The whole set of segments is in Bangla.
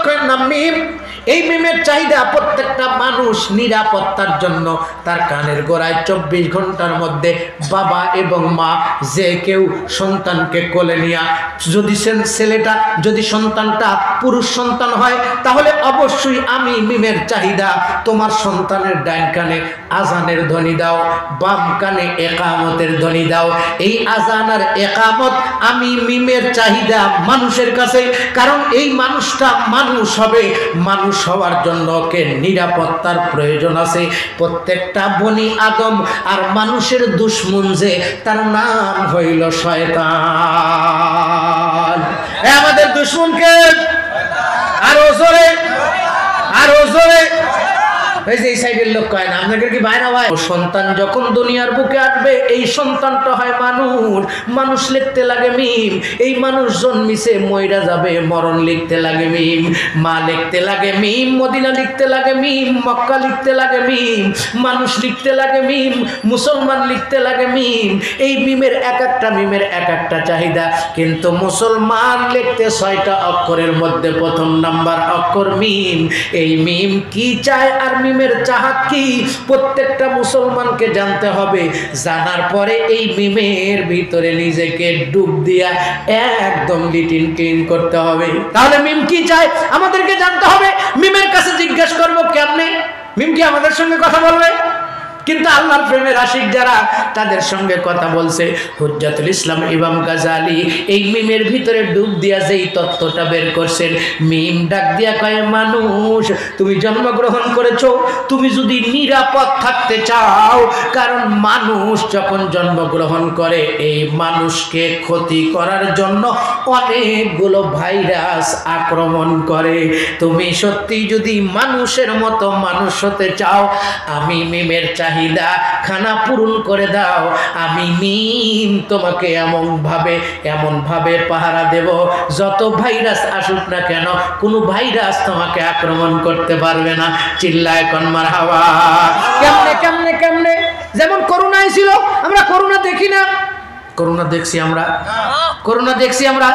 কয় না মিম, এই মিমের চাহিদা প্রত্যেকটা মানুষ নিরাপত্তার জন্য তার কানের গোড়ায় 24 ঘন্টার মধ্যে বাবা এবং মা যে কেউ সন্তানকে কোলে নিয়া, যদি ছেলেটা যদি সন্তানটা পুরুষ সন্তান হয় তাহলে অবশ্যই আমি মিমের চাহিদা তোমার সন্তানের ডান কানে আজানের ধ্বনি দাও, বাম কানে একামতের ধ্বনি দাও। এই আজান আর একামত আমি মিমের চাহিদা মানুষের কাছে, কারণ এই মানুষটা মানুষ হবে, মানুষ হওয়ার জন্য কে নিরাপত্তার প্রয়োজন আছে। প্রত্যেকটা বনি আদম আর মানুষের দুশ্মন যে তার নাম হইল শয়তান। আমাদের দুশ্মনকে আরো জোরে, আরো জোরে। এই যে এই সাইডের লোক কয় না আপনাদের কি বাইরে হয়? সন্তান যখন দুনিয়ার বুকে আসবে এই সন্তানটা হয় মানুষ, মানুষ লিখতে লাগে মিম। এই মানুষ জন্মিছে মইরা যাবে, মরণ লিখতে লাগে মিম। মা লিখতে লাগে মিম, মদিনা লিখতে লাগে মিম, মক্কা লিখতে লাগে মিম, মানুষ লিখতে লাগে মিম, মুসলমান লিখতে লাগে মিম। এই মিমের এক একটা মিমের এক একটা চাহিদা, কিন্তু মুসলমান লিখতে 6টা অক্ষরের মধ্যে প্রথম নাম্বার অক্ষর মিম। এই মিম কি চায় আর মিমের চাহাত কি প্রত্যেকটা মুসলমানকে জানতে হবে। জানার পরে এই মিমের ভিতরে নিজেকে ডুব দিয়া একদম লিটিন ক্লিন করতে হবে। তাহলে মিম কি চায় আমাদেরকে জানতে হবে। মিমের কাছে জিজ্ঞেস করবো কেমনে? মিম কি আমাদের সঙ্গে কথা বলবে? কিন্তু আল্লাহর প্রেমের আশিক যারা তাদের সঙ্গে কথা বলছে। হুজ্জাতুল ইসলাম ইমাম গাজালি এই মিমের ভিতরে ডুব দিয়া যেই তত্ত্বটা বের করছেন, মিম ডাক দিয়া কয় মানুষ তুমি জন্মগ্রহণ করেছো, তুমি যদি নিরাপদ থাকতে চাও, কারণ মানুষ যখন জন্মগ্রহণ করে এই মানুষকে ক্ষতি করার জন্য অনেকগুলো ভাইরাস আক্রমণ করে। তুমি সত্যি যদি মানুষের মতো মানুষ হতে চাও, আমি মিমের চাহিদা খানা পূরণ করে দাও। আমি মিম তোমাকে এমন ভাবে পাহারা দেব, যত ভাইরাস আসুক না কেন কোনো ভাইরাস তোমাকে আক্রমণ করতে পারবে না। চিল্লায় কোন মারহাবা। কেমনে কেমনে কেমনে? যেমন করোনা ছিল, আমরা করোনা দেখি না? করোনা দেখছি আমরা, করোনা দেখছি আমরা।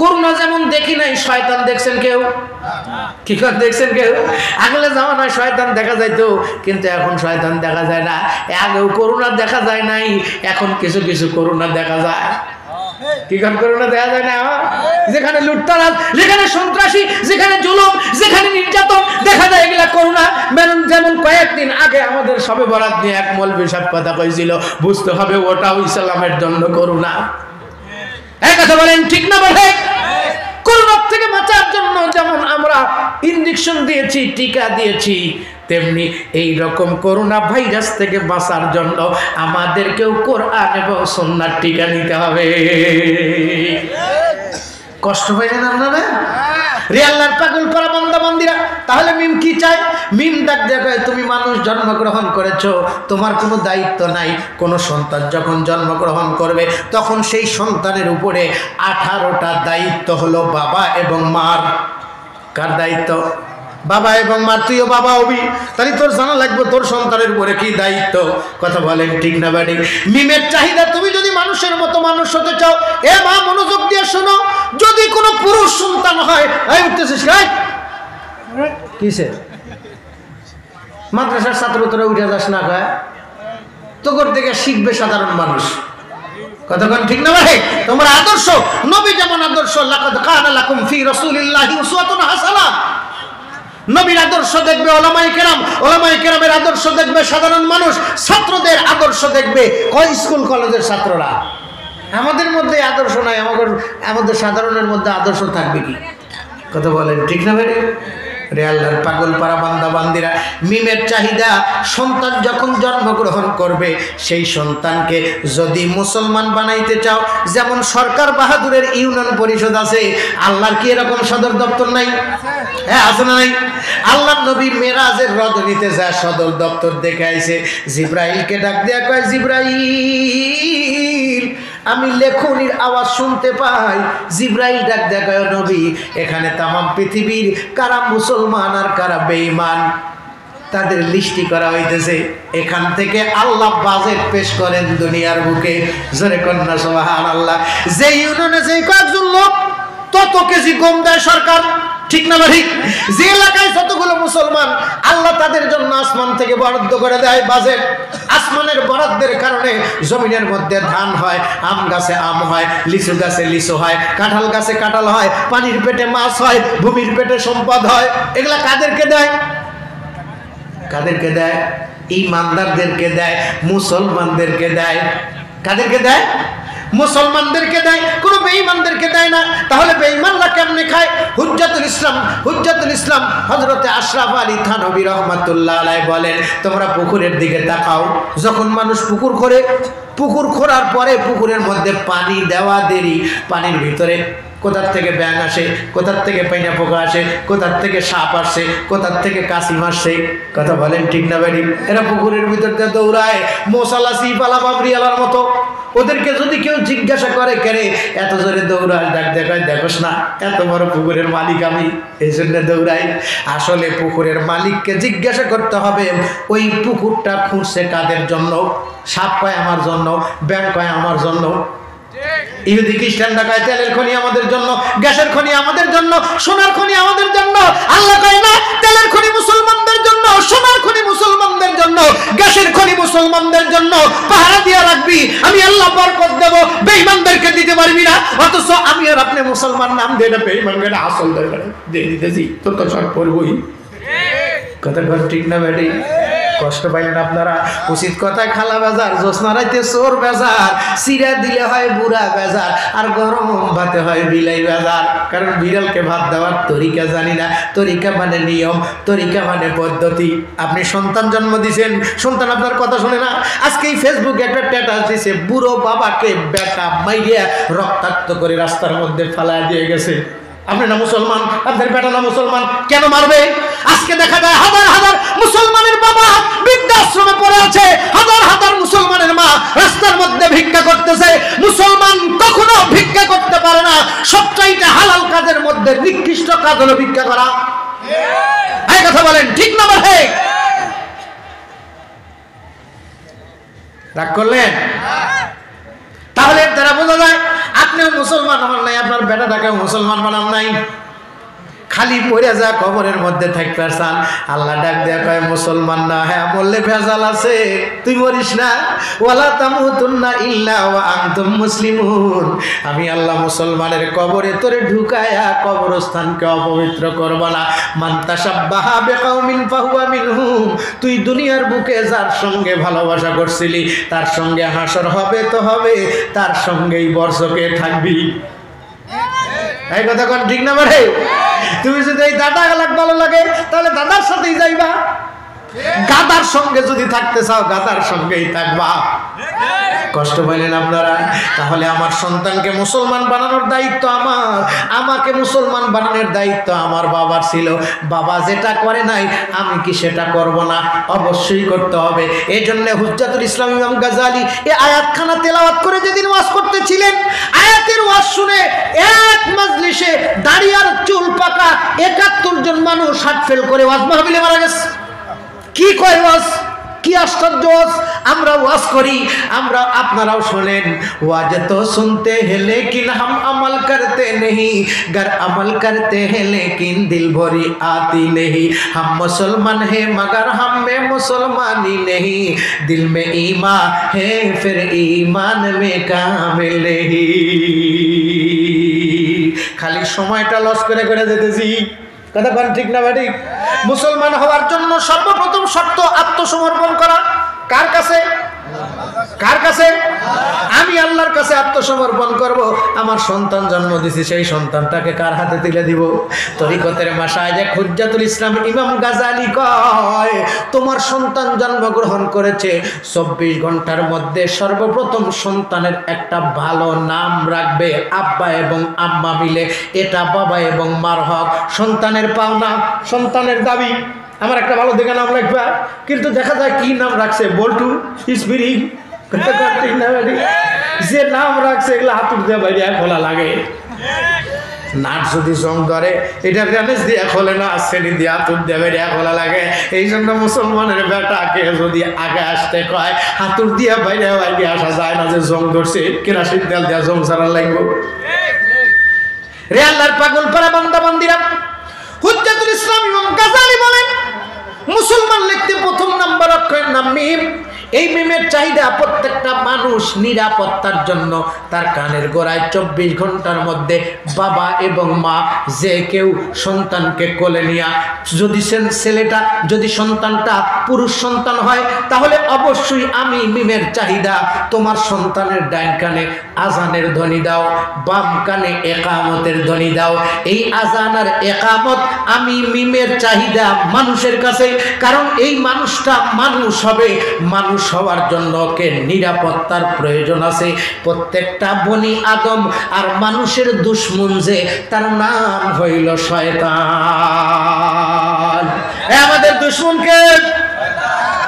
করোনা যেমন দেখি নাই, শয়তান দেখছেন কেউ? কি করে দেখছেন কেউ? আগলে জামানায় শয়তান দেখা যাইতো, কিন্তু এখন শয়তান দেখা যায় না। আগেও করোনা দেখা যায় নাই, এখন কিছু কিছু করোনা দেখা যায়। কি করে করোনা দেখা যায় না? যেখানে লুটতরাজ, যেখানে সন্ত্রাসী, যেখানে জুলুম, যেখানে নির্যাতন দেখা যায় এগুলা করোনা। যেমন কয়েকদিন আগে আমাদের সবে বরাত নিয়ে এক মৌলবী সাহেব কথা কইছিল, বুঝতে হবে ওটাও ইসলামের জন্য করোনা। এই কথা বলেন ঠিক না বলে? করোনা থেকে বাঁচার জন্য যেমন আমরা ইনজেকশন দিয়েছি, টিকা দিয়েছি, তেমনি এই রকম করোনা ভাইরাস থেকে বাঁচার জন্য আমাদেরকেও কোরআন এবং সুন্নাহর টিকা নিতে হবে। কষ্ট পাইলেন আপনারা? রে আল্লাহর পাগল করা বান্দা বান্দিরা। তাহলে মিম কি চায়? মিম ডাক দেখে তুমি মানুষ জন্মগ্রহণ করেছো, তোমার কোনো দায়িত্ব নাই। কোনো সন্তান যখন জন্মগ্রহণ করবে তখন সেই সন্তানের উপরে 18টা দায়িত্ব হলো বাবা এবং মার। কার দায়িত্ব? বাবা এবং মা। তুইও বাবা হবি, তাহলে তোর জানা লাগবে তোর সন্তানের উপরে কি দায়িত্ব। কথা বলেন ঠিক না বাড়ি? মিমের চাহিদা, তুমি যদি মানুষের মতো মানুষ হতে চাও, এ মা মনোযোগ দিয়ে শোনো, যদি কোনো পুরুষ সন্তান হয়, এই উঠতেছিস কিসে? মাদ্রাসার ছাত্র তোরা উঠে যাস না, কয় তোর থেকে শিখবে সাধারণ মানুষ। কতক্ষণ ঠিক না ভাই? তোমার আদর্শ নবী যেমন আদর্শ, লাকাদ কানা লাকুম ফি রাসূলিল্লাহি উসওয়াতুন হাসানাহ। নবীর আদর্শ দেখবে ওলামায়ে কেরাম, ওলামায়ে কেরামের আদর্শ দেখবে সাধারণ মানুষ, ছাত্রদের আদর্শ দেখবে কয় স্কুল কলেজের ছাত্ররা। আমাদের মধ্যে আদর্শ নাই, আমাদের সাধারণের মধ্যে আদর্শ থাকবে কি? কথা বলেন ঠিক না ভাই? রে আল্লাহর পাগল পারা বান্দা বান্দিরা, মিমের চাহিদা, সন্তান যখন জন্মগ্রহণ করবে সেই সন্তানকে যদি মুসলমান বানাইতে চাও, যেমন সরকার বাহাদুরের ইউনিয়ন পরিষদ আছে, আল্লাহর কি এরকম সদর দপ্তর নাই? হ্যাঁ আছে না নাই? আল্লাহর নবী মেরাজের রজনীতে যা সদর দপ্তর দেখে আইছে, জিব্রাইলকে ডাক দেয়া কয়, জিব্রাইল আমি লেখনির আওয়াজ শুনতে পাই। জিব্রাইল ডাক দেয়া কয়, নবী এখানে তামাম পৃথিবীর কারা মুসলমান আর কারা বেঈমান তাদের লিস্টি করা হইতেছে। এখান থেকে আল্লাহ বাজেট পেশ করেন দুনিয়ার বুকে। জোরে কন্যা সুবহানাল্লাহ। যে ইউনিয়নে যে কয়েকজন লোক তত কেজি গম দেয় সরকার, ঠিক না ঠিক? যে এলাকায় যতগুলো মুসলমান আল্লাহ তাদের জন্য আসমান থেকে বরাদ্দ করে দেয় বাজেট। আসমানের বরাদ্দের কারণে জমিনের মধ্যে ধান হয়, আম গাছে আম হয়, লিচু গাছে লিচু হয়, কাঁঠাল গাছে কাঁঠাল হয়, পানির পেটে মাছ হয়, ভূমির পেটে সম্পদ হয়। এগুলা কাদেরকে দেয়? কাদেরকে দেয়? ঈমানদারদেরকে দেয়, মুসলমানদেরকে দেয়। কাদেরকে দেয়? মুসলমানদেরকে দেয়, কোনো বেঈমানদেরকে দেয় না। তাহলে বেঈমানরা কেমনে খায়? হুজ্জাতুল ইসলাম হযরতে আশরাফ আলী থানভী রাহমাতুল্লাহ আলাইহি বলেন, তোমরা পুকুরের দিকে তাকাও। যখন মানুষ পুকুর খোঁড়ে, পুকুর খোঁড়ার পরে পুকুরের মধ্যে পানি দেওয়া দেরি, পানির ভিতরে কোথার থেকে ব্যাঙ আসে, কোথার থেকে পাইনা পোকা আসে, কোথার থেকে সাপ আসে, কোথার থেকে কাশি মারছে। কথা বলেন ঠিক না বেরি? এরা পুকুরের ভিতর দিয়ে দৌড়ায় মশালা সিপালা বাবরিয়ালার মতো। ওদেরকে যদি কেউ জিজ্ঞাসা করে, কেরে এত জোরে দৌড়ায়, ডাক দেখায়, দেখোস না এত বড় পুকুরের মালিক আমি, এই জন্য দৌড়াই। আসলে পুকুরের মালিককে জিজ্ঞাসা করতে হবে ওই পুকুরটা খুঁড়ছে কাদের জন্য। সাপ পায় আমার জন্য, ব্যাঙ পায় আমার জন্য, ইহুদি খ্রিস্টানরা কয় তেলের খনি আমাদের জন্য, গ্যাসের খনি আমাদের জন্য, সোনার খনি আমাদের জন্য। আল্লাহ কয় না, তেলের খনি মুসলমানদের জন্য, সোনার খনি মুসলমানদের জন্য, গ্যাসের খনি মুসলমানদের জন্য। পাহারা দিয়া রাখবি, আমি আল্লাহ বরকত দেব, বেঈমানদেরকে দিতে পারবি না। অথচ আমি আর আপনি মুসলমান নাম দিয়ে না বেঈমানকে আসল দিয়ে দিতেছি, তো তো সব করবই। কথা ঠিক না বেটি? কষ্ট পাইলেন আপনারা? উচিত কথায় খালা বাজার, জ্যোৎস্না রাইতে চোর বাজার, চিরা দিলে হয় বুড়া বাজার, আর গরম ভাতে হয় বিলাই বাজার। কারণ বিড়ালকে ভাত দেওয়ার তরিকা জানি না। তরিকা মানে নিয়ম, তরিকা মানে পদ্ধতি। আপনি সন্তান জন্ম দিয়েছেন, সন্তান আপনার কথা শোনে না। আজকে এই ফেসবুকে একটা স্ট্যাটাস দিয়েছে, বুড়ো বাবাকে বেটা মাইরিয়া রক্তাক্ত করে রাস্তার মধ্যে ফেলায় দিয়ে গেছে। আপনি না মুসলমান, আপনার বেটা না মুসলমান, কেন মারবে? আজকে দেখা যায় হাজার হাজার মুসলমানের বাবা বৃদ্ধাশ্রমে পড়ে আছে, হাজার হাজার মুসলমানের মা রাস্তার মধ্যে ভিক্ষা করতেছে। মুসলমান কখনো ভিক্ষা করতে পারে না। সবচাইতে হালাল কাজের মধ্যে নিকৃষ্ট কাজ হলো ভিক্ষা করা। এই কথা বলেন ঠিক না বলে? রাগ করলেন? তাহলে তারা বোঝা যায় আপনিও মুসলমান হন নাই, আপনার বেটাটাকেও মুসলমান বানান নাই। খালি পড়ে যা কবরের মধ্যে থাকতে চান। আল্লাহ ডাক দেয়া কয় মুসলমান না, হ্যাঁ বললে ভেজাল আছে, তুই মরিস না। ওয়ালা তামুতুন্না ইল্লা ওয়া আনতুম মুসলিমুন। আমি আল্লাহ মুসলমানের কবরে তোরে ঢুকায়া কবরস্থানকে অপবিত্র করব না। মান তাশাব্বাহা বিকাউমিন ফাহুয়া মিনহুম। তুই দুনিয়ার বুকে যার সঙ্গে ভালোবাসা করছিলি তার সঙ্গে হাসর হবে তো হবে, তার সঙ্গেই বর্ষকে থাকবি। এই কথা কোন ঠিক না বলে? তুমি যদি এই দাদা গালাক ভালো লাগে তাহলে দাদার সাথেই যাইবা, গাদার সঙ্গে যদি থাকতে চাও গাদার সঙ্গেই থাকবা। কষ্ট পাইলেন আপনারা? তাহলে আমার সন্তানকে মুসলমান বানানোর দায়িত্ব আমার, আমাকে মুসলমান বানানোর দায়িত্ব আমার বাবার ছিল। বাবা যেটা করে নাই আমি কি সেটা করব না? অবশ্যই করতে হবে। এই জন্য হুজ্জাতুল ইসলাম ইমাম গাজালি এই আয়াতখানা তেলাওয়াত করে যেদিন ওয়াজ করতেছিলেন, আয়াতের ওয়াজ শুনে এক মাজলিসে দাড়ি আর চুল পাকা ৭১ জন মানুষ হার্ট ফেল করে ওয়াজ মাহফিলে মারা গেছে। কি কয় ওয়াজ? কি আশ্চর্য ওয়াজ! আমরা ওয়াজ করি, আমরা আপনারাও শোনেন। ওয়াজ তো শুনতে हैं लेकिन हम अमल करते नहीं, गर अमल करते हैं लेकिन दिल भरी आती नहीं। हम मुसलमान हैं मगर हम में मुसलमानी नहीं, दिल में ईमान है फिर ईमान में कामिल नहीं। খালি সময়টা লস করে করে যেতেছি। কথা বল ঠিক না ঠিক? মুসলমান হওয়ার জন্য সর্বপ্রথম শর্ত আত্মসমর্পণ করা। কার কাছে? কার কাছে? আমি আল্লাহর কাছে আত্মসমর্পণ করব। আমার সন্তান জন্ম দিছি, সেই সন্তানটাকে কার হাতে তুলে দিব? তরিকতের মাশায়েখ হুজ্জাতুল ইসলাম ইমাম গাজালি কয়, তোমার সন্তান জন্মগ্রহণ করেছে 24 ঘন্টার মধ্যে সর্বপ্রথম সন্তানের একটা ভালো নাম রাখবে আব্বা এবং আম্মা মিলে। এটা বাবা এবং মার হক, সন্তানের পাওনা, সন্তানের দাবি। আমার একটা ভালো দেখে নাম রাখবে, কিন্তু দেখা যায় কি নাম রাখছে, বল্টু, স্পিরিং। যে নাম রাখছে এগুলো হাতুর দিয়ে বাইরে খোলা লাগে। নাট যদি জং ধরে এটা ড্যামেজ দিয়ে খোলে না, শ্রেণী দিয়ে হাতুর দিয়ে বাইরে খোলা লাগে। এই জন্য মুসলমানের বেটাকে যদি আগে আসতে কয় হাতুর দিয়ে বাইরে বাইরে আসা যায় না, যে জং ধরছে কেরাসিন তেল দেওয়া জং ছাড়া লাগবে। রে আল্লাহর পাগল পারা বান্দা বান্দিরা, হুজ্জাতুল ইসলাম ইমাম গাযালি বলেন, মুসলমান লিখতে প্রথম নাম্বার অক্ষরের নাম মিম। এই মিমের চাহিদা প্রত্যেকটা মানুষ নিরাপত্তার জন্য তার কানের গোড়ায় 24 ঘন্টার মধ্যে বাবা এবং মা যে কেউ সন্তানকে কোলে নিয়া, যদি ছেলেটা যদি সন্তানটা পুরুষ সন্তান হয় তাহলে অবশ্যই আমি মিমের চাহিদা তোমার সন্তানের ডান কানে আজানের ধ্বনি দাও, বাম কানে একামতের ধ্বনি দাও। এই আজান আর একামত আমি মিমের চাহিদা মানুষের কাছে, কারণ এই মানুষটা মানুষ হবে, মানুষ হওয়ার জন্য ওকে নিরাপত্তার প্রয়োজন আছে। প্রত্যেকটা বনি আদম আর মানুষের দুশমন যে তার নাম হইল শয়তান। আমাদের দুশমনকে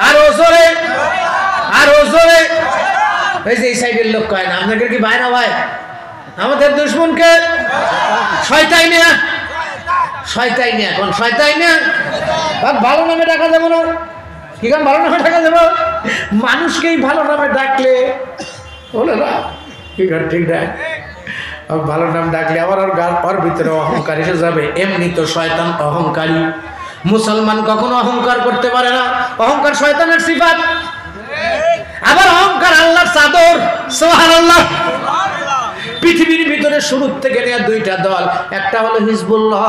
আরো জোরে আরো জোরে, এই যে এই সাইডের লোক কয় না, আপনাদের কি ভাই না ভাই? আমাদের দুশমনকে শয়তানি না, শয়তানি না, কোন শয়তানি না? ভালো নামে ডাকা যাবো না, কি কারণ ভালো নামে ডাকা যাবো? মানুষকেই ভালো নামে ডাকলে বলে না কি কারণ ঠিক ডাক, ভালো নাম ডাকলে আবার ওর ভিতরে অহংকার এসে যাবে। এমনি তো শয়তান অহংকারী, মুসলমান কখনো অহংকার করতে পারে না, অহংকার শয়তানের সিফাত। আবার অহংকার আল্লাহর চাদর, সুবহানাল্লাহ। পৃথিবীর ভিতরে শুরু থেকে নিয়ে দুইটা দল, একটা হলো হিজবুল্লাহ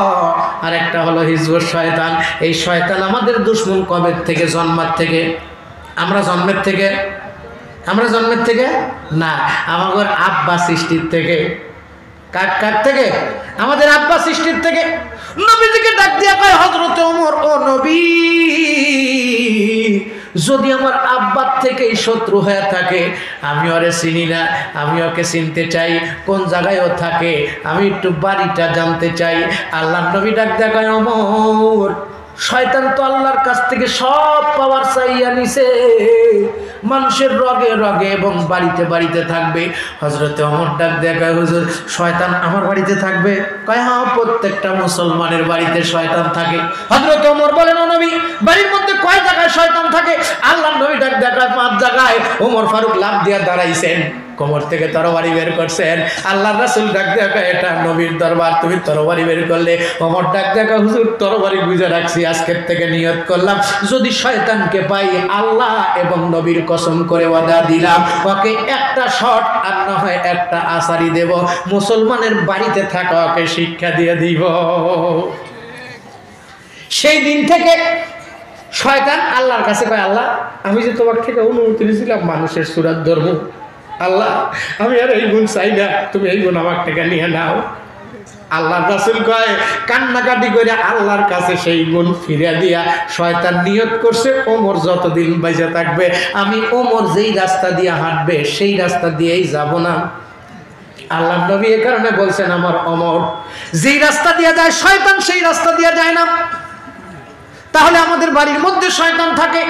আর একটা হলো হিজবুল শয়তান। এই শয়তান আমাদের দুশমন কবে থেকে? জন্মের থেকে। আমরা জন্মের থেকে? আমরা জন্মের থেকে না, আমাদের আব্বা সৃষ্টির থেকে। কার থেকে? আমাদের আব্বা সৃষ্টির থেকে। নবীজিকে ডাক দিয়া কয়, হযরত ওমর, ও নবী, যদি আমার আব্বার থেকেই শত্রু হয়ে থাকে, আমি ওরে চিনি না, আমি ওকে চিনতে চাই, কোন জায়গায় ও থাকে, আমি একটু বাড়িটা জানতে চাই। আল্লাহর নবী ডাক দিয়া কয়, ওমর, শয়তান তো আল্লাহর কাছ থেকে সব পাওয়ার চাইয়া নিছে, মানুষের রগে রগে এবং বাড়িতে বাড়িতে থাকবে। হযরতে ওমর ডাক দিয়া কয়, হুজুর, শয়তান আমার বাড়িতে থাকবে? কয়, হ্যাঁ, প্রত্যেকটা মুসলমানের বাড়িতে শয়তান থাকে। হযরতে ওমর বলেন, ও নবী, বাড়ির মধ্যে কয় জায়গায় শয়তান থাকে? আল্লাহর নবী ডাক দিয়া কয়, 5 জায়গায়। ওমর ফারুক লাফ দিয়া দাঁড়াইছেন, কোমর থেকে তরবারি বের করছেন। আল্লাহর রাসূল ডাক দিয়া কয়, এটা নবীর দরবার, তুমি তরবারি বের করলে? ওমর ডাক দিয়া কয়, হুজুর, তরবারি বুঝে রাখছি, আজকের থেকে নিয়ত করলাম, যদি শয়তানকে পাই, আল্লাহ এবং নবীর কসম করে ওয়াদা দিলাম, ওকে একটা শট আর না হয় একটা আসারি দেব, মুসলমানের বাড়িতে থাকা ওকে শিক্ষা দিয়ে দিব। সেই দিন থেকে শয়তান আল্লাহর কাছে কয়, আল্লাহ, আমি যে তোমার থেকে অনুমতি নিয়েছিলাম মানুষের সুরাত ধর্ম, আল্লাহ, আমি আর এই গুণ চাই না, তুমি এই গুণ আমার থেকে নিয়ে নাও। আল্লাহর রাসূল কয়, কান্নাকাটি করে আল্লাহর কাছে সেই গুণ ফিরে দিয়া শয়তান নিয়ত করছে, ওমর যতদিন বেঁচে থাকবে আমি ওমর যেই রাস্তা দিয়ে হাঁটবে সেই রাস্তা দিয়েই যাব না। আল্লাহর নবী এই কারণে বলছেন, আমার ওমর যেই রাস্তা দিয়ে যায় শয়তান সেই রাস্তা দিয়ে যায় না। তাহলে আমাদের বাড়ির মধ্যে শয়তান থাকে,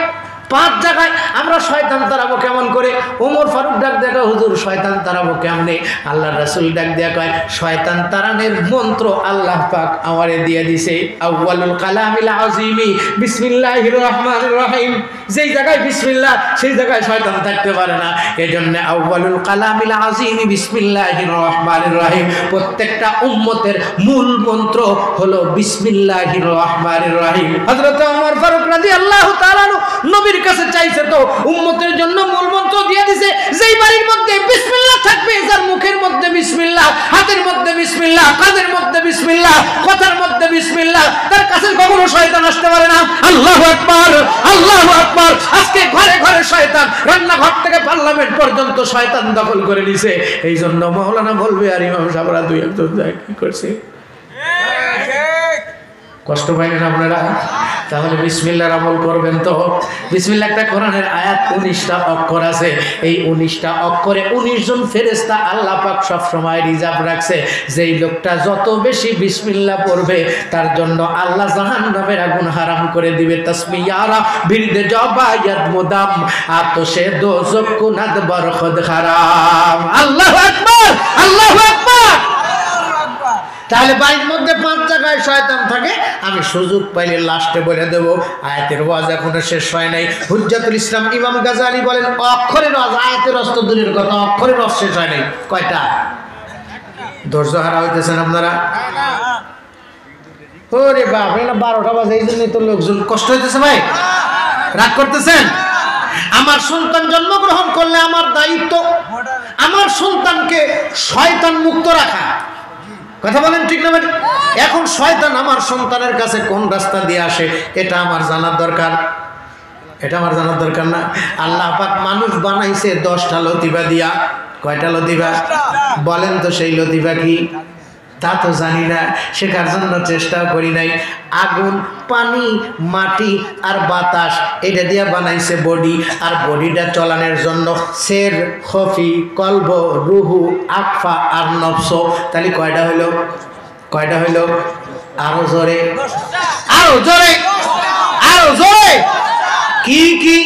5 জায়গায়, আমরা শয়তান তাড়াবো কেমন করে? ওমর ফারুক ডাক দেখা, হুজুর, শয়তান তাড়াবো কেমনে? আল্লাহর রাসূল ডাক দিয়া কয়, শয়তান তাড়ানোর মন্ত্র আল্লাহ পাক আমারে দিয়ে দিছে। আউয়ালুল কালামিল আযীমি বিসমিল্লাহির রহমানির রহিম। যেই জায়গায় বিসমিল্লাহ সেই জায়গায় শয়তান থাকতে পারে না। এজন্য আউয়ালুল কালামিল আযীমি বিসমিল্লাহির রহমানির রহিম। প্রত্যেকটা উম্মতের মূল মন্ত্র হলো বিসমিল্লাহির রহমানির রহিম। হযরত ওমর ফারুক রাদিয়াল্লাহু তাআলা নবীর কাছে চাইছে তো উম্মতের জন্য মূল মন্ত্র দিয়ে দিয়েছে, যেই বাড়ির মধ্যে বিসমিল্লাহ থাকবে, যার মুখের মধ্যে বিসমিল্লাহ, হাতের মধ্যে বিসমিল্লাহ, কাঁধের মধ্যে বিসমিল্লাহ, কথার মধ্যে বিসমিল্লাহ, তার কাছে কখনো শয়তান আসতে পারে না। আল্লাহু আকবার, আল্লাহু আকবার। আজকে ঘরে ঘরে শয়তান, রান্নাঘর থেকে পার্লামেন্ট পর্যন্ত শয়তান দখল করে নিছে। এই জন্য মাওলানা বলবে আর ইমাম সাহেবরা দুই একজন কি করছে, কষ্ট পাইলেন আপনারা? তাহলে বিসমিল্লাহর আমল করবেন তো। বিসমিল্লাহ একটা কোরআনের আয়াত, 19টা অক্ষর আছে। এই 19টা অক্ষরে 19 জন ফেরেশতা আল্লাহ পাক সব সময় রিজার্ভ রাখছে। যেই লোকটা যত বেশি বিসমিল্লাহ পড়বে তার জন্য আল্লাহ জাহান্নামের আগুন হারাম করে দিবে। তাসমিয়ারা বিরদে জবায়াত মুদাম আতশে দোজক কুনাদ বরখদ হারাম। আল্লাহু আকবার, আল্লাহু আকবার। তাহলে বাড়ির মধ্যে 5 জায়গায় শয়তান থাকে। আমি সুযোগ পাইলে লাস্টে বলে দেব, আয়াতের ওয়াজ এখনো শেষ হয় নাই। হুজ্জাতুল ইসলাম ইমাম গাযালি বলেন, অক্ষরের ওয়াজ, আয়াতের রস তো দূরের কথা, অক্ষরের রস শেষ হয় নাই। কয়টা? ধৈর্য হারা হইতেছেন আপনারা? ওরে বাপ, না 12টা বাজে, এই জন্যই তো লোকজন কষ্ট হইতেছে। ভাই রাগ করতেছেন? আমার সন্তান জন্মগ্রহণ করলে আমার দায়িত্ব আমার সন্তানকে শয়তান মুক্ত রাখা। কথা বলেন ঠিক না? এখন শয়তান আমার সন্তানের কাছে কোন রাস্তা দিয়ে আসে এটা আমার জানার দরকার। এটা আমার জানার দরকার না? আল্লাহ পাক মানুষ বানাইছে 10টা লতিফা দিয়া। কয়টা লতিফা বলেন তো? সেই লতিফা কি তা তো জানি না, শেখার জন্য চেষ্টাও করি নাই। আগুন, পানি, মাটি আর বাতাস, এটা দিয়া বানাইছে বডি। আর বডিটা চলানোর জন্য সের, খফি, কলব, রুহু, আকফা আর নফস। তাহলে কয়টা হইল? কয়টা হইল? আরো জোরে, আরো জোরে, আরো জোরে। কি কি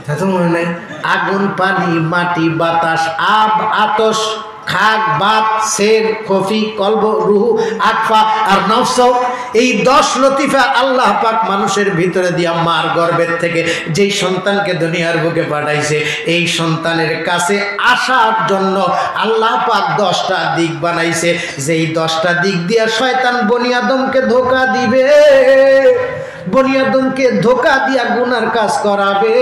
তা তো মনে নাই? আগুন, পানি, মাটি, বাতাস, আব, আতস, খাক, বাত, সের, খফি, কলব, রুহু, আকফা আর নফস। এই 10 লতিফা আল্লাহ পাক মানুষের ভিতরে দিয়া মার গর্ভের থেকে যেই সন্তানকে দুনিয়ার বুকে পাঠাইছে, এই সন্তানের কাছে আসার জন্য আল্লাহ পাক 10টা দিক বানাইছে। যেই 10টা দিক দিয়া শয়তান বনি আদমকে ধোঁকা দিবে, বনি আদমকে ধোঁকা দিয়া গুনার কাজ করাবে।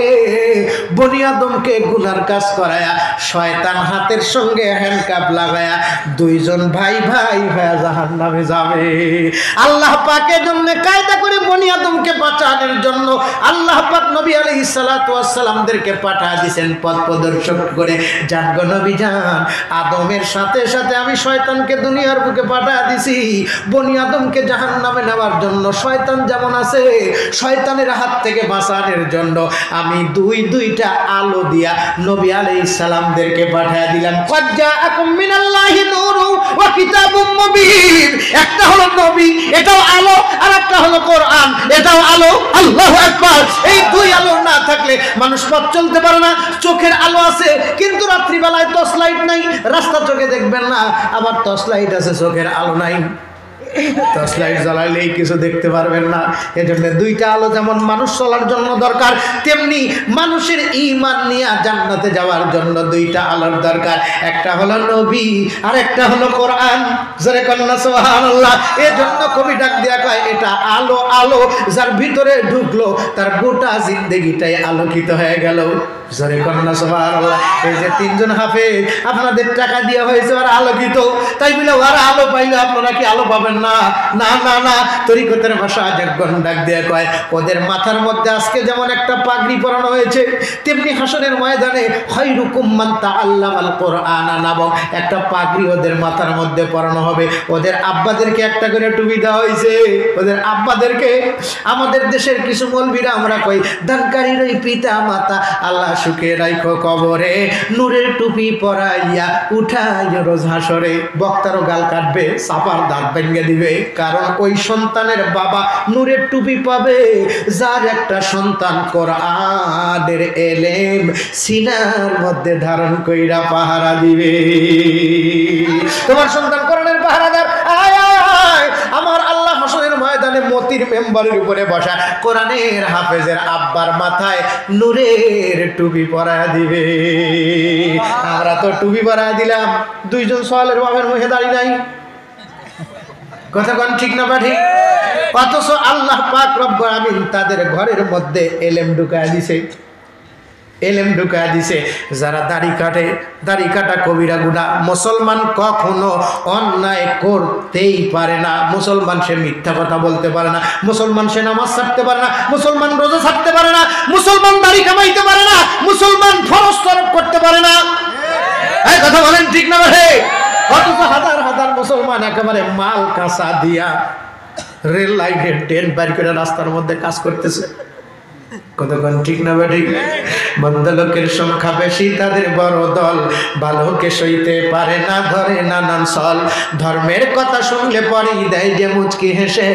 বনি আদমকে গুনার কাজ করায়া শয়তান হাতের সঙ্গে হ্যান্ডকাপ লাগায়া দুইজন ভাই ভাই হয়ে জাহান্নামে যাবে। আল্লাহ পাকের জন্য কায়দা করে বনি আদমকে বাঁচানোর জন্য আল্লাহ পাক নবী আলাইহিস সালাতু ওয়াস সালামদেরকে পাঠিয়ে দিয়েছেন পথ প্রদর্শক করে। জান গো নবী জান, আদমের সাথে সাথে আমি শয়তানকে দুনিয়ার বুকে পাঠিয়ে দিছি বনি আদমকে জাহান্নামে নেওয়ার জন্য। শয়তান যেমন আছে, শয়তানের হাত থেকে বাঁচানোর জন্য আমি দুইটা আলো দিয়া নবী আলাইহিস সালামদেরকে পাঠিয়ে দিলাম। ক্বাদ জাআকুম মিনাল্লাহি নূরুন ওয়া কিতাবুম মুবিন। একটা হলো নবী, এটাও আলো, আর একটা হলো কোরআন, এটাও আলো। আল্লাহু আকবার। এই দুই আলো না থাকলে মানুষ পথ চলতে পারে না। চোখের আলো আছে কিন্তু রাত্রি বেলায় টর্চ লাইট নাই, রাস্তা চোখে দেখবেন না। আবার টর্চ লাইট আছে, চোখের আলো নাই। টর্চ লাইট জ্বালাইলেই কিছু দেখতে পারবেন না। এজন্য দুইটা আলো যেমন মানুষ চলার জন্য দরকার, তেমনি মানুষের ঈমান নিয়ে জান্নাতে যাওয়ার জন্য দুইটা আলোর দরকার। একটা হলো নবী আর একটা হলো কোরআন। জোরে কন্না সুবহানাল্লাহ। এজন্য কবি ডাক দিয়া কয় এটা আলো, আলো যার ভিতরে ঢুকলো তার গোটা জিন্দেগিটাই আলোকিত হয়ে গেল। জোরে কন্না সুবহানাল্লাহ। এই যে 3 জন হাফেজ আপনাদের টাকা দেওয়া হয়েছে, ওরা আলোকিত, তাই বলে ওরা আলো পাইলে আপনারা কি আলো পাবেন না? না না না। তরিকতের ভাষা একজন ডাক দিয়ে কয় ওদের মাথার মধ্যে আজকে যেমন একটা পাগড়ি পরানো হয়েছে, তেমনি হাসরের ময়দানে খায়রুকুম মান তাআল্লামাল কুরআনা নামক একটা পাগড়ি ওদের মাথার মধ্যে পরানো হবে। ওদের আব্বাদেরকে একটা করে টুপি দেওয়া হয়েছে। ওদের আব্বাদেরকে আমাদের দেশের কিছু মৌলবীরা আমরা কই দানকারীর ওই পিতা মাতা আল্লাহ সুখে রাখো কবরে, নূরের টুপি পরাইয়া উঠাই রোজ হাসরে। বক্তারও গাল কাটবে, সাপার দাঁত ভেঙে দিবে, কারণ ওই সন্তানের বাবা নূরের টুপি পাবে যার একটা সন্তান কোরআনের এলেম সিনার মধ্যে ধারণ কইরা পাহারা দিবে। তোমার সন্তান কোরআনের পাহারাদার। আয় আয়, আমার আল্লাহ হাসরের ময়দানে মতির মেম্বারের উপরে বসা কোরআনের হাফেজের আব্বার মাথায় নূরের টুপি পরায়া দিবে। আমরা তো টুপি পরায়া দিলাম, 2 জন সোয়ালের বাবার মুখে দাঁড়িয়ে নাই। কথা কোন ঠিক না ঠিক? অথচ আল্লাহ পাক রব্বুল আমিন তাদের ঘরের মধ্যে এলেম ঢুকায়া দিছে। এলেম ঢুকায়া দিছে। যারা দাড়ি কাটে, দাড়ি কাটা কবিরা গুনাহ। মুসলমান কখনো অন্যায় করতেই পারে না। মুসলমান সে মিথ্যা কথা বলতে পারে না। মুসলমান সে নামাজ ছাড়তে পারে না। মুসলমান রোজা ছাড়তে পারে না। মুসলমান দাড়ি কামাইতে পারে না। মুসলমান ফরজ তরফ করতে পারে না। এই কথা বলেন ঠিক না ভাই? অথচ হাজার হাজার মুসলমান একেবারে মাল কাঁচা দিয়া রেল লাইনের ট্রেন বাইর করে রাস্তার মধ্যে কাজ করতেছে। কতক্ষণ ঠিক না ঠিক? মন্দ লোকের সংখ্যা বেশি, তাদের বড় দল, ভালোকে সইতে পারে না, ধরে নানান সল। ধর্মের কথা শুনলে পরেই দেয় যে মুচকি হেসে,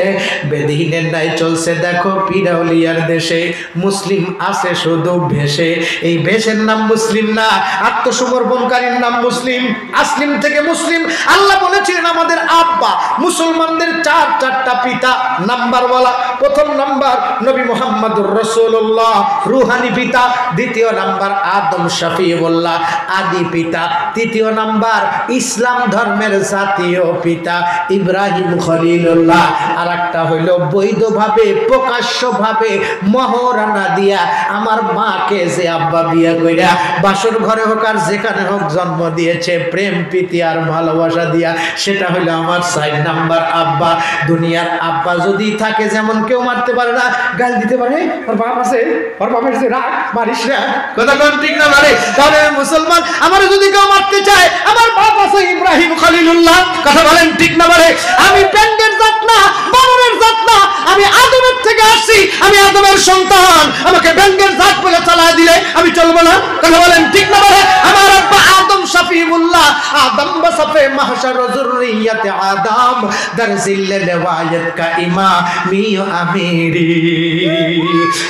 বেদিনের নাই চলছে দেখো পিরাউলিয়ার দেশে। মুসলিম আছে শুধু ভেসে, এই ভেসের নাম মুসলিম না, আত্মসমর্পণকারীর নাম মুসলিম। আসলিম থেকে মুসলিম। আল্লাহ বলেছিলেন আমাদের আব্বা, মুসলমানদের 4টা পিতা নাম্বার বলা। প্রথম নাম্বার নবী মুহাম্মদুর রাসূল রাসূলুল্লাহ রূহানি পিতা, দ্বিতীয় নাম্বার আদম শফিউল্লাহ আদি পিতা, তৃতীয় নাম্বার ইসলাম ধর্মের জাতীয় পিতা ইব্রাহিম খলিলুল্লাহ, আর একটা হইল বৈধভাবে প্রকাশ্যভাবে মহরানা দিয়া আমার মাকে যে আব্বা বিয়া কইরা বাসর ঘরে হোক আর যেখানে হোক জন্ম দিয়েছে প্রেম প্রীতি আর ভালোবাসা দিয়া, সেটা হইলো আমার 4 নাম্বার আব্বা। দুনিয়ার আব্বা যদি থাকে যেমন কেউ মারতে পারে না, গাল দিতে পারে, ওর বাপ আছে, ওর বাপের যে রাগ মারিস না, কথা কোন ঠিক না মারে। তাহলে মুসলমান আমার যদি কেউ মারতে চায়, আমার বাপ আছে ইব্রাহিম খলিলুল্লাহ, কথা বলেন ঠিক না মারে। আমি প্যান্ডের জাত না, বানরের জাত না, আমি আদমের থেকে আসছি, আমি আদমের সন্তান। আমাকে ব্যাঙ্গের জাত বলে চালায় দিলে আমি চলবো না, কথা বলেন ঠিক না মারে। আমার আব্বা আদম শফিউল্লাহ, আদম বসফে মাহশর যুররিয়াতে আদম দরজিল রিওয়ায়াত কা ইমামি আমিরি।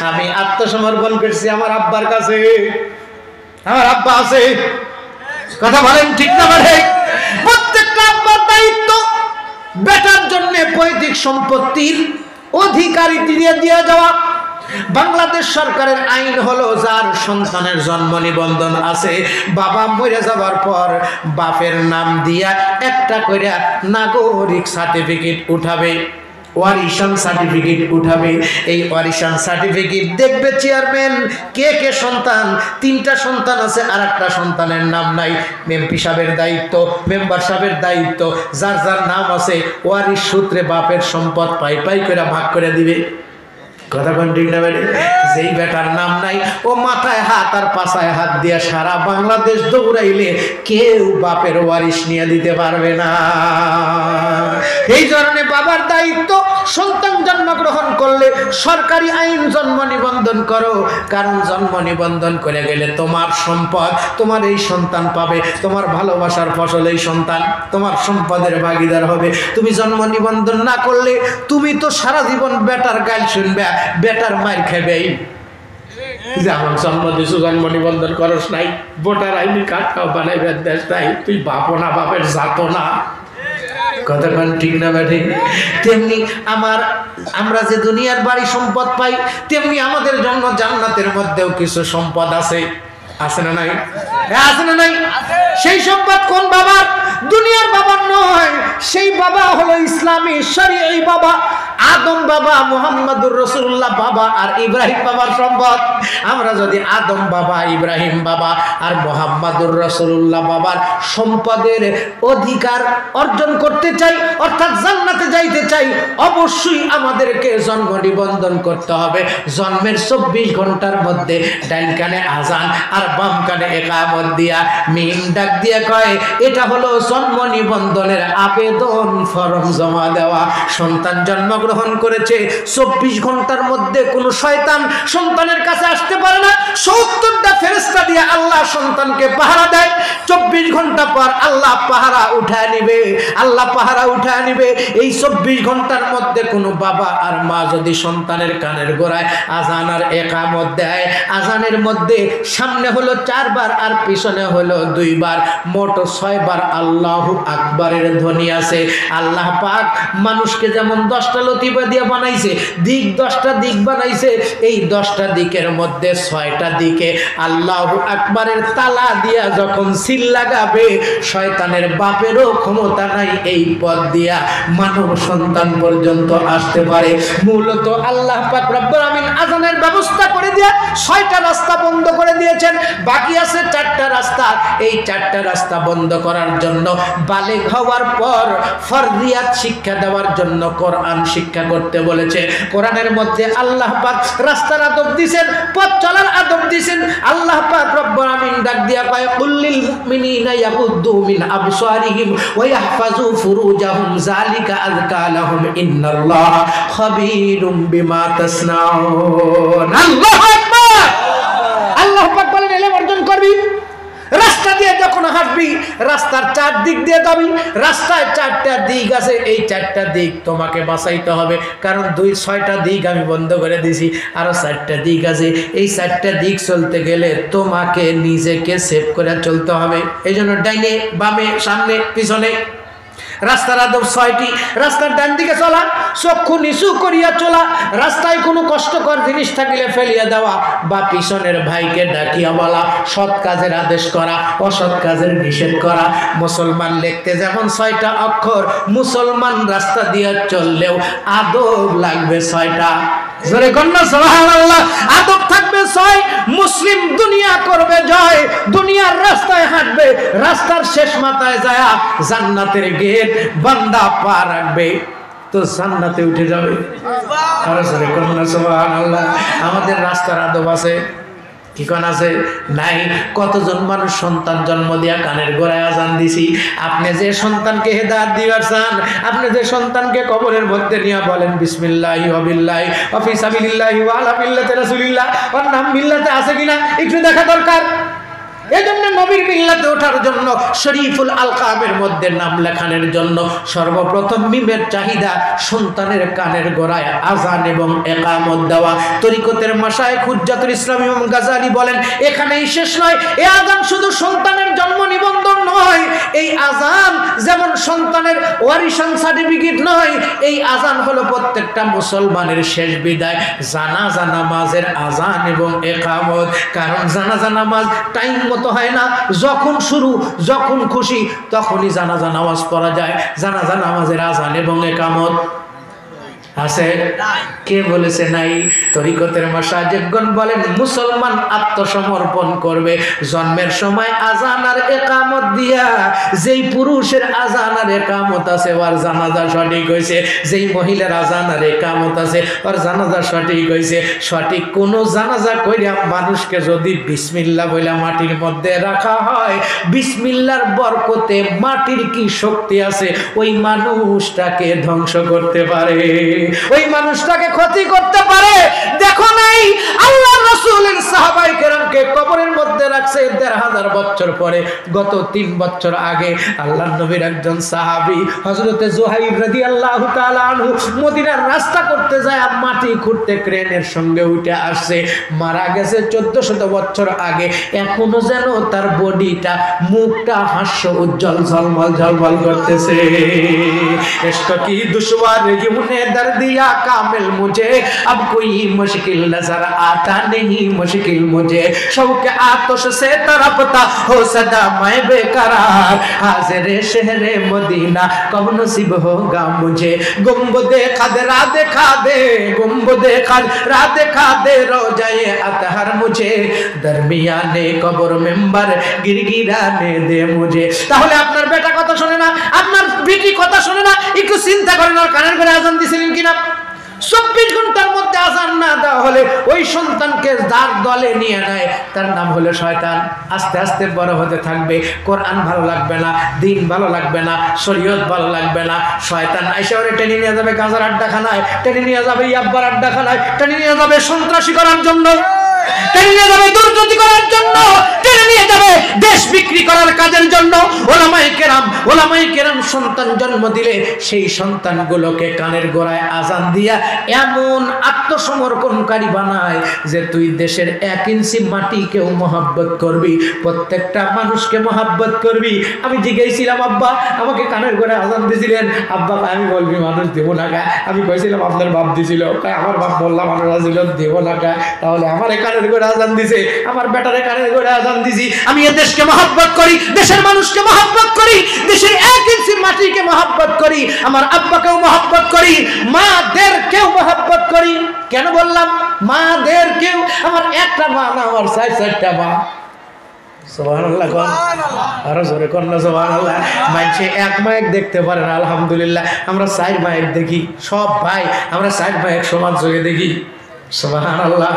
আমি আত্মসমর্পণ করছি আমার আব্বার কাছে, আমার আব্বা আছে, কথা বলেন ঠিক না মারে। প্রত্যেকটা আব্বার দায়িত্ব বেটার জন্য পৈতৃক সম্পত্তির অধিকারী দিয়ে যাওয়া। বাংলাদেশ সরকারের আইন হলো যার সন্তানের জন্ম নিবন্ধন আছে, বাবা মরে যাওয়ার পর বাপের নাম দিয়া একটা করে নাগরিক সার্টিফিকেট উঠাবে, ওয়ারিশান সার্টিফিকেট উঠাবে। এই ওয়ারিশান সার্টিফিকেট দেখবে চেয়ারম্যান কে কে সন্তান, 3টা সন্তান আছে আর একটা সন্তানের নাম নাই, এমপি সাহেবের দায়িত্ব, মেম্বার সাহেবের দায়িত্ব, যার যার নাম আছে ওয়ারিশ সূত্রে বাপের সম্পদ পাই পাই করে ভাগ করে দিবে, কথা ঠিক না বেড়ে। যেই বেটার নাম নাই ও মাথায় হাত আর পাছায় হাত দিয়ে সারা বাংলাদেশ দৌড়াইলে কেউ বাপের ওয়ারিশ নিয়ে দিতে পারবে না। এই জন্য বাবার দায়িত্ব, সন্তান জন্মগ্রহণ করলে সরকারি আইন জন্ম নিবন্ধন করো, কারণ জন্ম নিবন্ধন করে গেলে তোমার সম্পদ তোমার এই সন্তান পাবে, তোমার ভালোবাসার ফসল এই সন্তান তোমার সম্পদের ভাগিদার হবে। তুমি জন্ম নিবন্ধন না করলে তুমি তো সারা জীবন বেটার গাল শুনবে, বেটার মার খাবেই। যেমন জন্ম দিছু জন্ম নিবন্ধন করস নাই, ভোটার আইনি কার্ড খাও বানাইবে দেশ নাই, তুই বাপো না, বাপের জাতো না, কতক্ষণ ঠিক না ঠিক। তেমনি আমরা যে দুনিয়ার বাড়ি সম্পদ পাই, তেমনি আমাদের জন্য জান্নাতের মধ্যেও কিছু সম্পদ আছে, আছে না নাই? আছে না নাই? সেই সম্পদ কোন বাবার? দুনিয়ার বাবার নয়, সেই বাবা হলো ইসলামী শরীয়ী বাবা, আদম বাবা, মুহাম্মদুর রাসূলুল্লাহ বাবা আর ইব্রাহিম বাবার সম্পদ। আমরা যদি আদম বাবা, ইব্রাহিম বাবা আর মুহাম্মদুর রাসূলুল্লাহ বাবার সম্পদের অধিকার অর্জন করতে চাই, অর্থাৎ জান্নাতে যাইতে চাই, অবশ্যই আমাদেরকে জন্ম নিবন্ধন করতে হবে। জন্মের 24 ঘন্টার মধ্যে ডাইন কানে আজান আর বাম কানে ইকামত দিয়া মিম ডাক দিয়ে কয় এটা হলো জন্ম নিবন্ধনের আবেদন ফরম জমা দেওয়া। সন্তান জন্মগ্রহণ করেছে, 24 ঘন্টার মধ্যে কোনো শয়তান সন্তানের কাছে আসতে পারে না। 70টা ফেরেশতা দিয়ে আল্লাহ সন্তানকে পাহারা দেয়। 24 ঘন্টা পর আল্লাহ পাহারা উঠায় নিবে, আল্লাহ পাহারা উঠায় নিবে। এই 24 ঘন্টার মধ্যে কোনো বাবা আর মা যদি সন্তানের কানের গোড়ায় আজান আর ইকামত দেয়, আজানের মধ্যে সামনে হলো 4 বার আর পিছনে হলো 2 বার, মোট 6 বার আল্লাহু আকবারের ধ্বনি আছে। আল্লাহ পাক মানুষকে যেমন 10টা লতিফা দিয়ে বানাইছে, দিক 10টা দিক বানাইছে, এই 10টা দিকের মধ্যে 6টা দিকে আল্লাহু আকবারের তালা দিয়া যখন সিল লাগাবে, শয়তানের বাপেরও ক্ষমতা নাই এই পথ দিয়া মানব সন্তান পর্যন্ত আসতে পারে। মূলত আল্লাহ পাক রব্বুল আমিন আজানের ব্যবস্থা করে দিয়ে 6টা রাস্তা বন্ধ করে দিয়েছেন, বাকি আছে 4টা রাস্তা। এই 4টা রাস্তা বন্ধ করার জন্য বালেগ হওয়ার পর ফরজিয়াত শিক্ষা দেওয়ার জন্য কোরআন শিক্ষা করতে বলেছে। কোরআনের মধ্যে আল্লাহ পাক রাস্তার আদব দিয়েছেন, পথ চলার আদব দিয়েছেন। আল্লাহ পাক রব্বুল আমিন ডাক দিয়া কয় কুল্লিল মুমিনিনা ইয়াকুদ্দু মিন আবসারিহিম ওয়া ইয়াহফাজু ফুরুজাহুম যালিকা আযকা লাহুম ইন্নাল্লাহা খাবীরুম বিমা তাসনাউন। আল্লাহু আকবার। আল্লাহ পাক বলেন ইলম অর্জন করবি, রাস্তা দিয়ে যখন হাঁটবি রাস্তার 4 দিক দিয়ে যাবি। রাস্তায় 4টা দিক আছে, এই 4টা দিক তোমাকে বাঁচাইতে হবে, কারণ 6টা দিক আমি বন্ধ করে দিয়েছি, আরো 4টা দিক আছে। এই 4টা দিক চলতে গেলে তোমাকে নিজেকে সেভ করে চলতে হবে। এই জন্য ডাইনে বামে সামনে পিছনে রাস্তার আদব 6টি। রাস্তার ডান দিকে চলা, চক্ষু নিচু করিয়া চলা, রাস্তায় কোনো কষ্টকর জিনিস থাকিলে ফেলিয়া দেওয়া বা পিছনের ভাইকে ডাকিয়া বলা, সৎ কাজের আদেশ করা, অসৎ কাজের নিষেধ করা। মুসলমান লিখতে যেমন 6টা অক্ষর, মুসলমান রাস্তা দিয়া চললেও আদব লাগবে 6টা। জোরে কন্যা সুবহানাল্লাহ। আদব থাকবে 6। মুসলিম দুনিয়া করবে জয়, দুনিয়ার রাস্তায় হাঁটবে, রাস্তার শেষ মাথায় যায় জান্নাতের গেট বান্দা পা রাখবে তো জান্নাতে উঠে যাবে। আর জোরে কন্যা সুবহানাল্লাহ। আমাদের রাস্তার আদব আছে কি কোন আছে? নাই। কতজন মানুষ সন্তান জন্ম দিয়া কানের গোড়ায় আজান দিছি। আপনি যে সন্তানকে হেদায়েত দিবার চান, আপনি যে সন্তানকে কবরের মধ্যে নিয়ে বলেন বিসমিল্লাহি ওয়া বিল্লাহি ওয়া ফি সাবিলিল্লাহি ওয়া আলা মিল্লাতি রাসূলিল্লাহ, ওর নাম মিল্লাতে আছে কিনা একটু দেখা দরকার। এজন্য নবীর মিল্লাতে ওঠার জন্য, শরীফুল আলকাবের মধ্যে নাম লেখানোর জন্য সর্বপ্রথম মিমের চাহিদা সন্তানের কানের গোড়ায় আজান এবং ইকামত দেওয়া। তরিকতের মাশায়েখ হুজ্জাতুল ইসলাম ইমাম গাজালি বলেন এখানেই শেষ নয়, এই আজান শুধু সন্তানের জন্ম নিবন্ধন নয়, এই আজান যেমন সন্তানের ওয়ারিশান সার্টিফিকেট নয়, এই আজান হলো প্রত্যেকটা মুসলমানের শেষ বিদায়। জানাজা নামাজের আজান এবং ইকামত। কারণ জানাজা নামাজ টাইম মতো হয় না, যখন শুরু যখন খুশি তখনই জানাজা নামাজ পড়া যায়। জানাজা নামাজের আজান এবং ইকামত আছে? কে বলেছে নাই? তরিকতের মাশায়েখগণ বলেন মুসলমান আত্মসমর্পণ করবে জন্মের সময় আজান আর ইকামত দিয়া। যেই পুরুষের আজান আর ইকামত আছে ওর জানাজা সঠিক হইছে, যেই মহিলার আজান আর ইকামত আছে ওর জানাজা সঠিক হইছে। সঠিক কোন জানাজা কইরা মানুষকে যদি বিসমিল্লাহ বইলা মাটির মধ্যে রাখা হয়, বিসমিল্লাহর বরকতে মাটির কি শক্তি আছে ওই মানুষটাকে ধ্বংস করতে পারে, ওই মানুষটাকে ক্ষতি করতে পারে। দেখো নাই আল্লাহর রাসূলের সাহাবায়ে কেরামকে কবরের মধ্যে রাখছে ১৫০০ বছর পরে। গত ৩ বছর আগে আল্লাহর নবীর একজন সাহাবী হযরতে যুহাইর রাদিয়াল্লাহু তাআলা আনহু মদিনার রাস্তা করতে যায় মাটি খুঁড়তে ক্রেনের সঙ্গে উঠে আসছে, মারা গেছে ১৪০০ বছর আগে। এখনো যেন তার বডিটা, মুখটা হাস্য উজ্জ্বল ঝলমল ঝলমল করতেছে। ইশক কি দুশওয়ার यूने दर दिया कामिल मुझे, अब कोई मुश्किल नजर आता नहीं मुश्किल मुझे, शौक आतश से तरपता हो सदा मैं बेकरार, हाजिर शहरे मदीना कब नसीब होगा मुझे, गुंबदे खदरा दिखा दे, गुंबदे खदरा दिखा दे रोजाए अतहर मुझे, दरमियाने कब्र मेंबर गिरगिराने दे मुझे। তাহলে আপনার বেটা কথা শুনে না, আপনার বেটি কথা শুনে না, একটু চিন্তা করেন আর কানের করে আজান দিছিলেন কিনা। 24 ঘন্টার মধ্যে আজান না দেওয়া হলে ওই সন্তানকে যার দলে নিয়ে নেয় তার নাম হলো শয়তান। আস্তে আস্তে বড় হতে থাকবে, কোরআন ভালো লাগবে না, দিন ভালো লাগবে না, শরীয়ত ভালো লাগবে না। শয়তান আইসা ওরে টেনে নিয়ে যাবে গাঁজার আড্ডাখানায়, টেনে নিয়ে যাবে ইয়াব্বার আড্ডাখানায়, টেনে নিয়ে যাবে সন্ত্রাসী করার জন্য, টেনে নিয়ে যাবে দুর্নীতি করার জন্য, টেনে নিয়ে যাবে দেশ বিক্রি করার কাজের জন্য। ওলামায়ে কেরাম সন্তান জন্ম দিলে সেই সন্তানগুলোকে কানের গোড়ায় আজান দিয়া এমন আত্মসমর্পণকারী বানায় যে তুই দেশের 1 ইঞ্চি মাটিকেও মহব্বত করবি, প্রত্যেকটা মানুষকে মহব্বত করবি। আমি জিজ্ঞেসছিলাম আব্বা আমাকে কানের গোড়ায় আজান দিয়েছিলেন, আব্বা আমি বলবি মানুষ দেবো না গা। আমি কইছিলাম আপনার বাপ দিছিল, আমার বাপ বললাম মানুষ ছিল দেবো না গা। তাহলে আমার কানের গোড়ায় আজান দিছে, আমার বেটারে কানের গোড়ায় আজান দিছি। আমি এ দেশকে মহব্বত করি, দেশের মানুষকে মহব্বত করি, দেশের 1 ইঞ্চি মাটিকে মহব্বত করি, আমার আব্বাকেও মহব্বত করি, মাদেরকেও মহব্বত করি। কেন বললাম মাদেরকেও? আমার একটা মা না, আমার 4-4টা মা। সুবহানাল্লাহ, আরো জোরে কোন না সুবহানাল্লাহ। মানুষে 1 মায়ের দেখতে পারে না, আলহামদুলিল্লাহ আমরা 4 মায়ের দেখি। সব ভাই আমরা 4 মায়ের সমান চোখে দেখি। সুবহানাল্লাহ,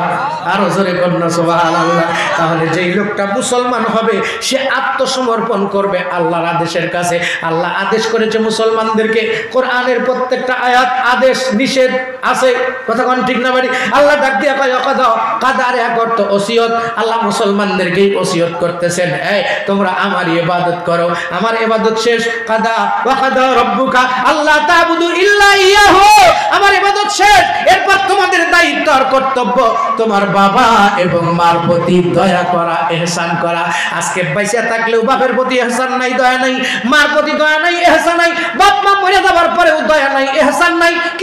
আরো জোরে কোন না সুবহানাল্লাহ। তাহলে যেই লোকটা মুসলমান হবে সে আত্মসমর্পণ করবে আল্লাহর আদেশের কাছে। আল্লাহ আদেশ করেছে মুসলমানদেরকে, কোরআনের প্রত্যেকটা আয়াত আদেশ নিষেধ আছে, কথা কোন ঠিক না বাড়ি? আল্লাহ ডাক দিয়া কয় কাদারে করতে ওসিয়ত। আল্লাহ মুসলমানদেরকেই ওসিয়ত করতেছেন, এই তোমরা আমার ইবাদত করো। আমার ইবাদত শেষ, কাদা ওয়া কাদা রব্বুকা আল্লাহ তা'বুদু ইল্লা ইয়াহু, আমার ইবাদত শেষ। এরপর তোমাদের দায়িত্ব আর কর্তব্য তোমার বাবা এবং মার প্রতি দয়া করা, ইহসান করা। আজকে বাইসা থাকলেও বাপের প্রতি ইহসান নাই, দয়া নাই, মার প্রতি দয়া নাই, ইহসান নাই,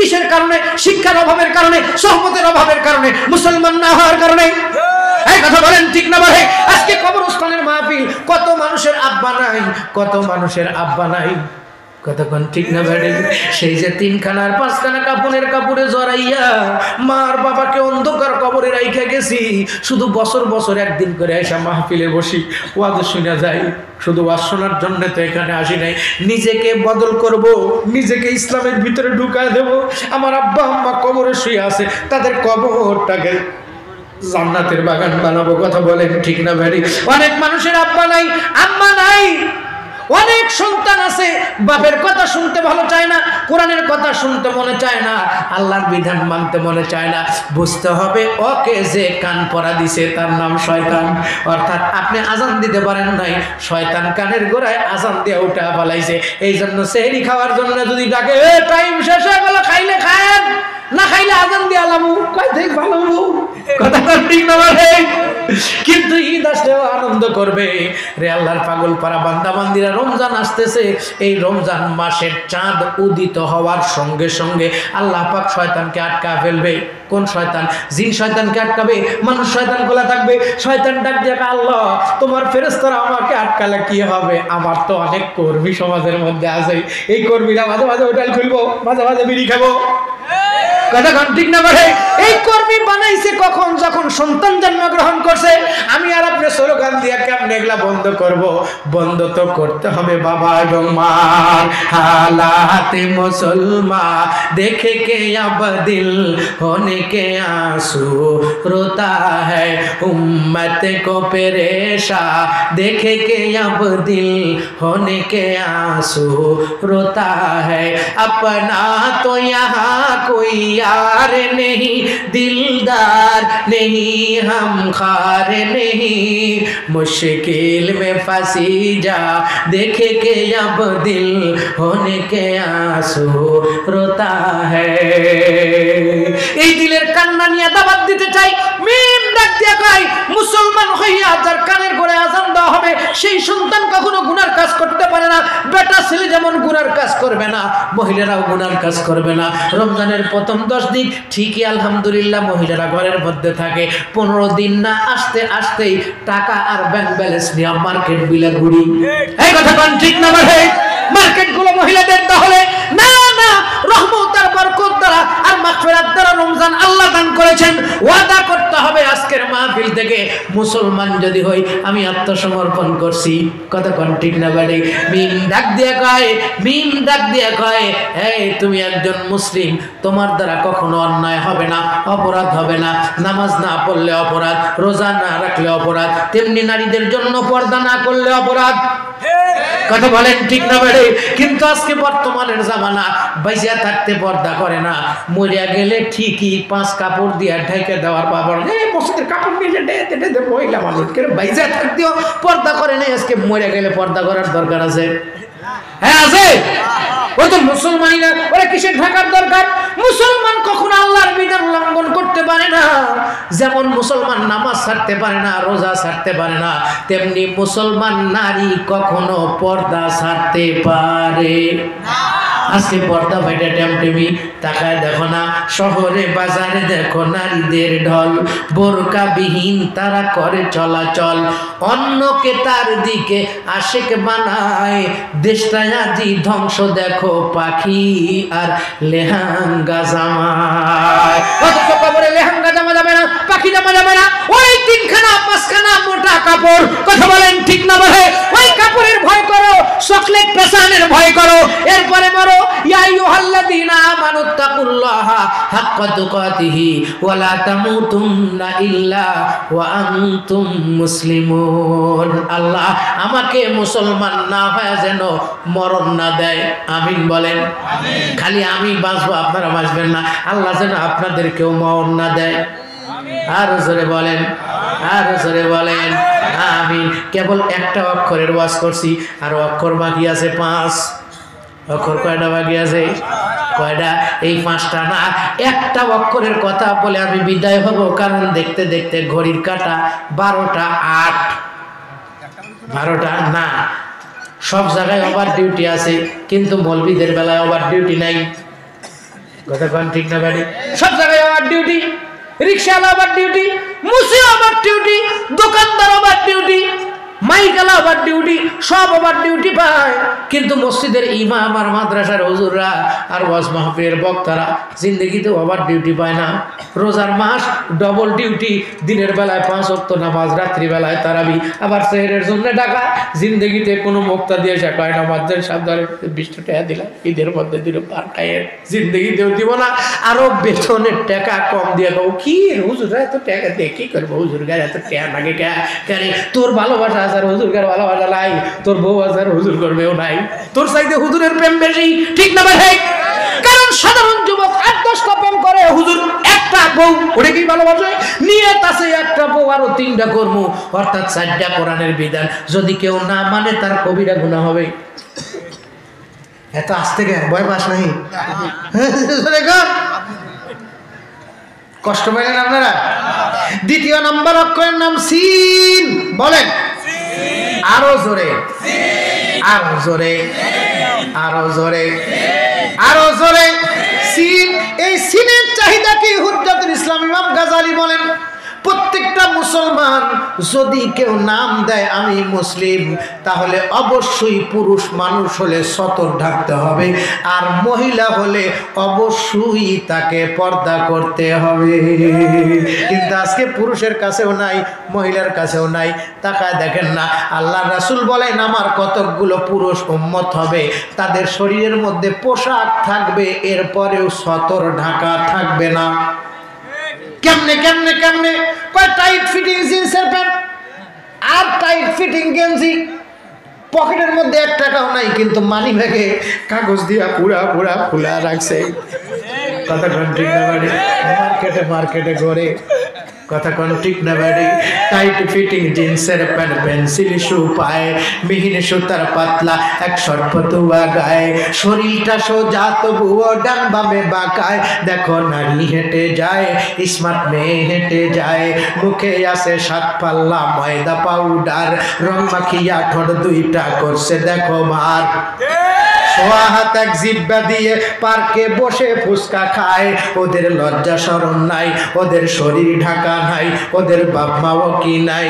কিসের কারণে? শিক্ষার অভাবের কারণে, সহমতের অভাবের কারণে, মুসলমান না হওয়ার কারণে। এই কথা বলেন ঠিক না বলে? আজকে কবরস্থানের মাহফিল, কত মানুষের আব্বা নাই, কত মানুষের আব্বা নাই, কতক্ষণ ঠিক না বেড়ে? সেই যে 3খানা আর 5খানা কাপড়ের কাপড়ে জড়াইয়া মার বাবাকে অন্ধকার কবরে রাইখা গেছি, শুধু বছর বছর একদিন করে এসে মাহফিলে বসি, ওয়াজ শুনে যাই। শুধু ওয়াজ শোনার জন্য তো এখানে আসি নাই, নিজেকে বদল করব, নিজেকে ইসলামের ভিতরে ঢুকায় দেব। আমার আব্বা আম্মা কবরে শুয়ে আছে, তাদের কবরটাকে জান্নাতের বাগান বানাবো। কথা বলেন ঠিক না ভাই? অনেক মানুষের আব্বা নাই, আম্মা নাই, অনেক সন্তান আছে, বাপের কথা শুনতে ভালো চায় না, কোরআনের কথা শুনতে মনে চায় না, আল্লাহর বিধান মানতে মনে চায় না। বুঝতে হবে ওকে যে কান পরা দিছে তার নাম শয়তান। অর্থাৎ আপনি আজান দিতে পারেন নাই, শয়তান কানের গোড়ায় আজান দিয়ে উঠা পালাইছে। এই জন্য সেহরি খাওয়ার জন্য যদি ডাকে, টাইম শেষ হয়ে গেল, খাইলে খায়েন, না খাইলে আজান দিয়ে আলামু, কয় দেখ ভালো কথা ঠিক না বলে? কিন্তু ঈদ আসলেও আনন্দ করবে রে আল্লাহর পাগল পারা বান্দা বান্দিরা। রমজান আসতেছে, এই রমজান মাসের চাঁদ উদিত হওয়ার সঙ্গে সঙ্গে আল্লাহ পাক শয়তানকে আটকা ফেলবে। কোন শয়তান? জিন শয়তানকে আটকাবে, মানুষ শয়তান খোলা থাকবে। শয়তান ডাক দিয়ে, আল্লাহ তোমার ফেরেশতারা আমাকে আটকালে কি হবে? আমার তো অনেক কর্মী সমাজের মধ্যে আছে, এই কর্মীরা মাঝে মাঝে হোটেল খুলবো, মাঝে মাঝে বিড়ি খাবো। কথা ঠিক না বলে? এই কর্মী বানাইছে কখন? যখন সন্তান জন্মগ্রহণ করছে। আমি আর আপনি স্লোগান দিয়ে কেমন এগুলা বন্ধ করব? বন্ধ তো করতে হবে বাবা এবং মা। হালাতে মুসলমান দেখে কে अब दिल होने के आंसू रोता है, उम्मत को परेशा देखे के अब दिल होने के आंसू रोता है। अपना तो यहाँ कोई यार नहीं, दिलदार नहीं, हम खार नहीं, मुश्किल में फंसी जा देखे के अब दिल होने के आंसू रोता है। এই দিলের কান্না নিয়ে দাওয়াত দিতে চাই। মিম ডাক দিয়ে কই, মুসলমান হইয়া যার কানের গোড়ায় আযান দেওয়া হবে, সেই সন্তান কখনো গুনার কাজ করতে পারে না। বেটা ছেলে যেমন গুনার কাজ করবে না, মহিলারাও গুনার কাজ করবে না। রমজানের প্রথম 10 দিন ঠিকই আলহামদুলিল্লাহ মহিলারা ঘরের মধ্যে থাকে। 15 দিন না আসতে আসতেই টাকা আর ব্যাংক ব্যালেন্স নিয়ে মার্কেট বিলে ঘুরি। এই কথা কোন ঠিক না ভাই? মার্কেট গুলো মহিলাদের তাহলে না না, রহমত আর বরকত দ্বারা আর মাগফিরাত দ্বারা রমজান আল্লাহ দান করেছেন। ওয়াদা করতে হবে আজকের মাহফিল থেকে, মুসলমান যদি হই আমি আত্মসমর্পণ করছি। কথা কোন ঠিক না ভাই? মিম ডাক দিয়ে কয়, মিম ডাক দিয়ে কয়, এই তুমি একজন মুসলিম, তোমার দ্বারা কখনো অন্যায় হবে না, অপরাধ হবে না। নামাজ না পড়লে অপরাধ, রোজা না রাখলে অপরাধ, তেমনি নারীদের জন্য পর্দা না করলে অপরাধ। কথা বলেন ঠিক না বেড়ে? কিন্তু আজকে বর্তমানের জামানা, বাইজা থাকতে পর্দা করে না, মরিয়া গেলে ঠিকই 5 কাপড় দিয়ে ঢেকে দেওয়ার বাবার মসজিদের কাপড় নিয়ে মহিলা মানুষকে বাইজা থাকতেও পর্দা করে না। আজকে মরিয়া গেলে পর্দা করার দরকার আছে? হ্যাঁ আছে। ওই তো মুসলমানিরা, ওরা কিসের ঢাকার দরকার? মুসলমান কখনো আল্লাহর বিধান লঙ্ঘন করতে পারে না। যেমন মুসলমান নামাজ ছাড়তে পারে না, রোজা ছাড়তে পারে না, তেমনি মুসলমান নারী কখনো পর্দা ছাড়তে পারে না। আজকে পর্দা বাইটা টেমটেমি, তাকায় দেখো না, শহরে বাজারে দেখো নারীদের ঢল, বোরকা বিহীন তারা করে চলাচল, অন্যকে তার দিকে আশেক বানায়, দেশটায় আজি ধ্বংস দেখো পাখি আর লেহেঙ্গা জামায়। অথচ কবরে লেহেঙ্গা জামা যাবে না, পাখি জামা যাবে না, ওই 3খানা 5খানা মোটা কাপড়। কথা বলেন ঠিক না বলে? ওই কাপড়ের ভয় করো, চকলেট পেছানের ভয় করো, এরপরে মরো। ইয়া আইয়ুহাল্লাযীনা আমানুত্তাকুল্লাহা হাক্কা তুকাতিহি ওয়া লা তামুতুন্না ইল্লা ওয়া আনতুম মুসলিমুন। আল্লাহ আমাকে মুসলমান না হয়ে যেন মরণ না দেয়। আমিন বলেন। আমিন। খালি আমি বাঁচবো, আপনারা বাঁচবেন না। আল্লাহ যেন আপনাদেরকেও মরণ না দেয়। আর জোরে বলেন, আর জোরে বলেন আমিন। কেবল একটা অক্ষরের ওয়াজ করছি, আর অক্ষর বাকি আছে 5। অক্ষর কয়টা বাকি আছে? কয়টা? এই 5টা না, একটা অক্ষরের কথা বলে আমি বিদায় হব। কারণ দেখতে দেখতে ঘড়ির কাঁটা 12টা 8। 12টা না, সব জায়গায় ওভার ডিউটি আছে, কিন্তু মৌলবীদের বেলায় ওভার ডিউটি নাই। কথা কোন ঠিক না বাড়ি? সব জায়গায় আমার ডিউটি, রিক্সাওয়ালা আবার ডিউটি, মুসি আবার ডিউটি, দোকানদার আবার ডিউটি, মাইকালা আবার ডিউটি, সব আবার ডিউটি পায়। কিন্তু মসজিদের ইমাম আর মাদ্রাসার হুজুররা আর ওয়াজ মাহফিলের বক্তারা জিন্দগিতেও আবার ডিউটি পায় না। রোজার মাস ডবল ডিউটি, দিনের বেলায় 5 ওয়াক্ত নামাজ, রাত্রি বেলায় তারাবি, আবার সেহরের জন্য টাকা। জিন্দগিতে কোনো মুক্তা দিয়ে সে কয় না মাদ্রাসা সাবধানে 20 টাকা দিলাম, ঈদের মধ্যে দিল পার খায়ের, জিন্দগিতেও দিব না। আরো বেতনের টাকা কম দিয়ে দেবো। কি হুজুররা এত টাকা দিয়ে কি করবো? হুজুর গায়ে এত টাকা লাগে কেন? তোর ভালোবাসা আছে আর হুজুর গার ভালোবাসা নাই, তোর বউ আছে আর হুজুর করবেও নাই, তোর চাইতে হুজুরের প্রেম বেশি, ঠিক না ভাই? কারণ সাধারণ যুবক 8-10টা প্রেম করে, হুজুর একটা বউ, ওটা কি ভালোবাসে? নিয়ত আছে একটা বউ আরো 3টা কর্ম, অর্থাৎ 4টা কোরআনের বিধান। যদি কেউ না মানে তার কবিরা গুনাহ হবে। এত আসতে গেল ভয় পাস নাই? কষ্ট পাইলেন আপনারা? দ্বিতীয় নম্বর অক্ষরের নাম সিন। বলেন আরো জোরে, আরো জোরে, আরো জোরে, আরো জোরে। সিন। এই সিনের চাহিদা কি? হুজ্জাতুল ইসলাম ইমাম গাজালি বলেন, প্রত্যেকটা মুসলমান যদি কেউ নাম দেয় আমি মুসলিম, তাহলে অবশ্যই পুরুষ মানুষ হলে সতর ঢাকতে হবে, আর মহিলা হলে অবশ্যই তাকে পর্দা করতে হবে। কিন্তু আজকে পুরুষের কাছেও নাই, মহিলার কাছেও নাই। তাকায় দেখেন না, আল্লাহ রাসূল বলেন আমার কতকগুলো পুরুষ উম্মত হবে, তাদের শরীরের মধ্যে পোশাক থাকবে, এরপরেও সতর ঢাকা থাকবে না। কেমনে কেমনে কেমনে? কয় টাইট ফিটিং জিন্সের প্যান্ট আর টাইট ফিটিং গেঞ্জি, পকেটের মধ্যে 1 টাকাও নাই, কিন্তু মানি ব্যাগে কাগজ দিয়া পুরা পুরা ফুলা রাখছে। কথা কোন ঠিক না বাড়ি? মার্কেটে মার্কেটে ঘরে, কথা কোন ঠিক না বাড়ি? টাইট ফিটিং জিন্সের প্যান্ট, পেন্সিল শু পায়, মিহিন সুতার পাতলা এক সর্পতুয়া গায়ে, শরীরটা সোজা তবুও ডান বামে বাঁকায়। দেখো নারী হেঁটে যায়, স্মার্ট মেয়ে হেঁটে যায়, মুখে আসে 7 পাল্লা ময়দা পাউডার, রং মাখিয়া ঠোঁট 2টা করছে দেখো মার। হাত এক জিব্বা দিয়ে পার্কে বসে ফুচকা খায়, ওদের লজ্জা শরম নাই, ওদের শরীর ঢাকা নাই, ওদের বাপ মাও কি নাই।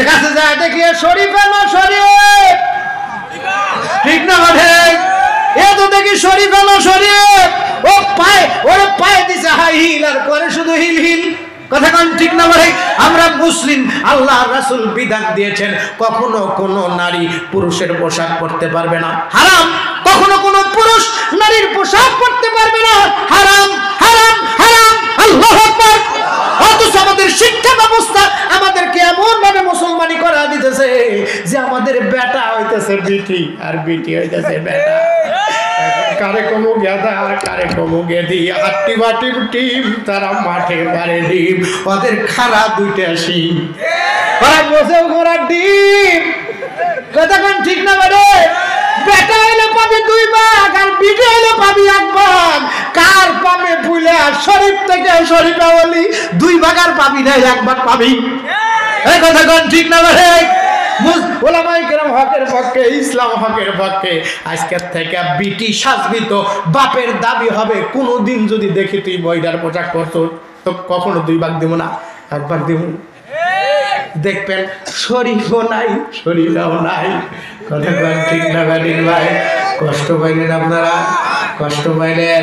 কাছে যায় দেখিয়ে শরীফ না শরীফ, ঠিক না মানে? এ তো দেখি শরীফ না শরীফ, ও পায়, ওর পায়ে দিছে হাই হিল আর করে শুধু হিল হিল। কথা কোন ঠিক না ভাই? আমরা মুসলিম, আল্লাহ রাসূল বিধান দিয়েছেন কখনো কোনো নারী পুরুষের পোশাক পরতে পারবে না, হারাম। কখনো কোনো পুরুষ নারীর পোশাক পরতে পারবে না, হারাম হারাম হারাম। আল্লাহু আকবার। অথচ আমাদের শিক্ষা ব্যবস্থা আমাদেরকে এমন ভাবে মুসলমানি করা দিতেছে যে আমাদের বেটা হইতেছে বিটি আর বিটি হইতেছে বেটা। কারে কমু গেদা আর কারে কমু গেদি, আটটি বাটির টিম, তারা মাঠে পারে ডিম, ওদের খারা 2টা শিম, ওরা বসেও ঘোড়ার ডিম। কথা কোন ঠিক না বাড়ে? বেটা হইলে পাবি 2 ভাগ আর বিটি হইলে পাবি 1 ভাগ। কার পাবে ভুলে আর শরীফ থেকে শরীফা বলি 2 ভাগ আর পাবি না, 1 ভাগ পাবি। এই কথা কোন ঠিক না বাড়ে? ওলামায়ে কেরাম হকের পক্ষে, ইসলাম হকের পক্ষে। আজকের থেকে বিটি সাজবি তো বাপের দাবি হবে। কোনোদিন যদি দেখি তুই মহিলার পোশাক পরতো তো কখনো 2 ভাগ দিব না, 1 ভাগ দিব। দেখবেন শরীফও নাই, শরীফাও নাই। কথা কোন ঠিক না বাড়ি ভাই? কষ্ট পাইলেন আপনারা? কষ্ট পাইলেন?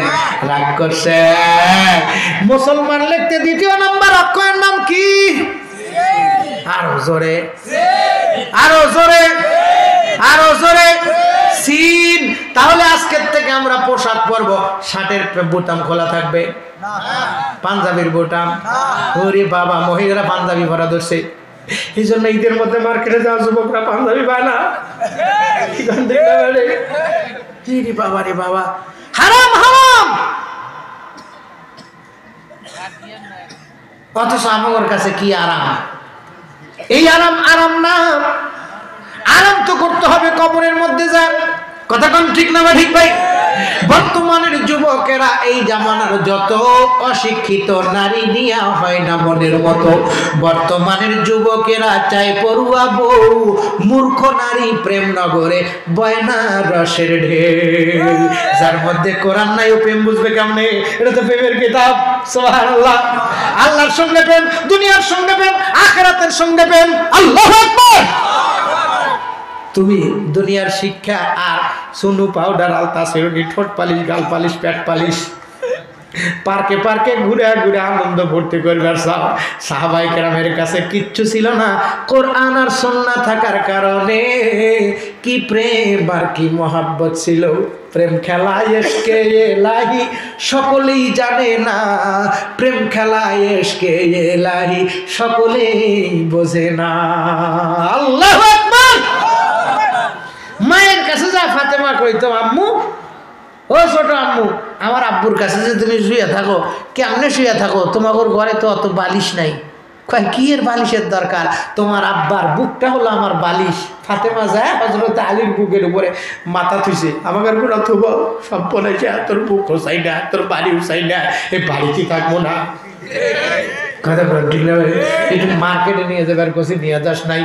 রাগ করছে? মুসলমান লিখতে 2য় নম্বর অক্ষরের নাম কি? আরো জোরে, আরো জোরে, আরো জোরে। সিন। তাহলে আজকের থেকে আমরা পোশাক পরবো, শার্টের বোতাম খোলা থাকবে, পাঞ্জাবির বোতাম। ওরে বাবা, মহিলারা পাঞ্জাবি পরা ধরছে। এই জন্য ঈদের মধ্যে মার্কেটে যাওয়া যুবকরা পাঞ্জাবি পায় না। বাবা রে বাবা, হারাম হারাম। অথচ আমার কাছে কি আরাম। এই আরাম আরাম না, আরাম তো করতে হবে কবরের মধ্যে যা। কথা কোন ঠিক না ঠিক ভাই? বর্তমানের যুবকেরা এই জামানার যত অশিক্ষিত নারী নিয়া হয় না মনের মতো, বর্তমানের যুবকেরা চায় পড়ুয়া বউ, মূর্খ নারী প্রেম নগরে বয়না রসের ঢেউ। যার মধ্যে কোরআন নাই ও প্রেম বুঝবে কেমনে? এটা তো প্রেমের কিতাব। সুবহানাল্লাহ। আল্লাহর সঙ্গে প্রেম, দুনিয়ার সঙ্গে প্রেম, আখিরাতের সঙ্গে প্রেম। আল্লাহু আকবার। তুমি দুনিয়ার শিক্ষা আর সুনু পাউডার আলতা সেরুনি ঠোঁট পালিশ গাল পালিশ পেট পালিশ পার্কে পার্কে ঘুরে ঘুরে আনন্দ ভর্তি করবার সাহাবায়ে কেরামের কাছে কিচ্ছু ছিল না। কোরআন আর সুন্নাহ থাকার কারণে কি প্রেম আর কি মহব্বত ছিল। প্রেম খেলা ইশকে ইলাহি সকলেই জানে না, প্রেম খেলা ইশকে ইলাহি সকলেই বোঝে না। আল্লাহু আকবার। মায়ের কাছে যা ফাতেমা কইতো, আম্মু ও ছোট আম্মু, আমার আব্বুর কাছে যে তুমি শুয়ে থাকো, কেমনে শুয়ে থাকো? তোমার ঘরে তো অত বালিশ নাই। কয় কি এর বালিশের দরকার? তোমার আব্বার বুকটা হলো আমার বালিশ। ফাতেমা যায় হযরত আলীর বুকের উপরে মাথা থুইছে, আমাকে পুরো থুব সব বলেছে, তোর বুক হোসাই না, তোর বাড়ি হোসাই না, এই বাড়িতে থাকবো না। কথা বলেন ঠিক না? একটু মার্কেটে নিয়ে যাবে, আর কোথায় নিয়ে যাস নাই?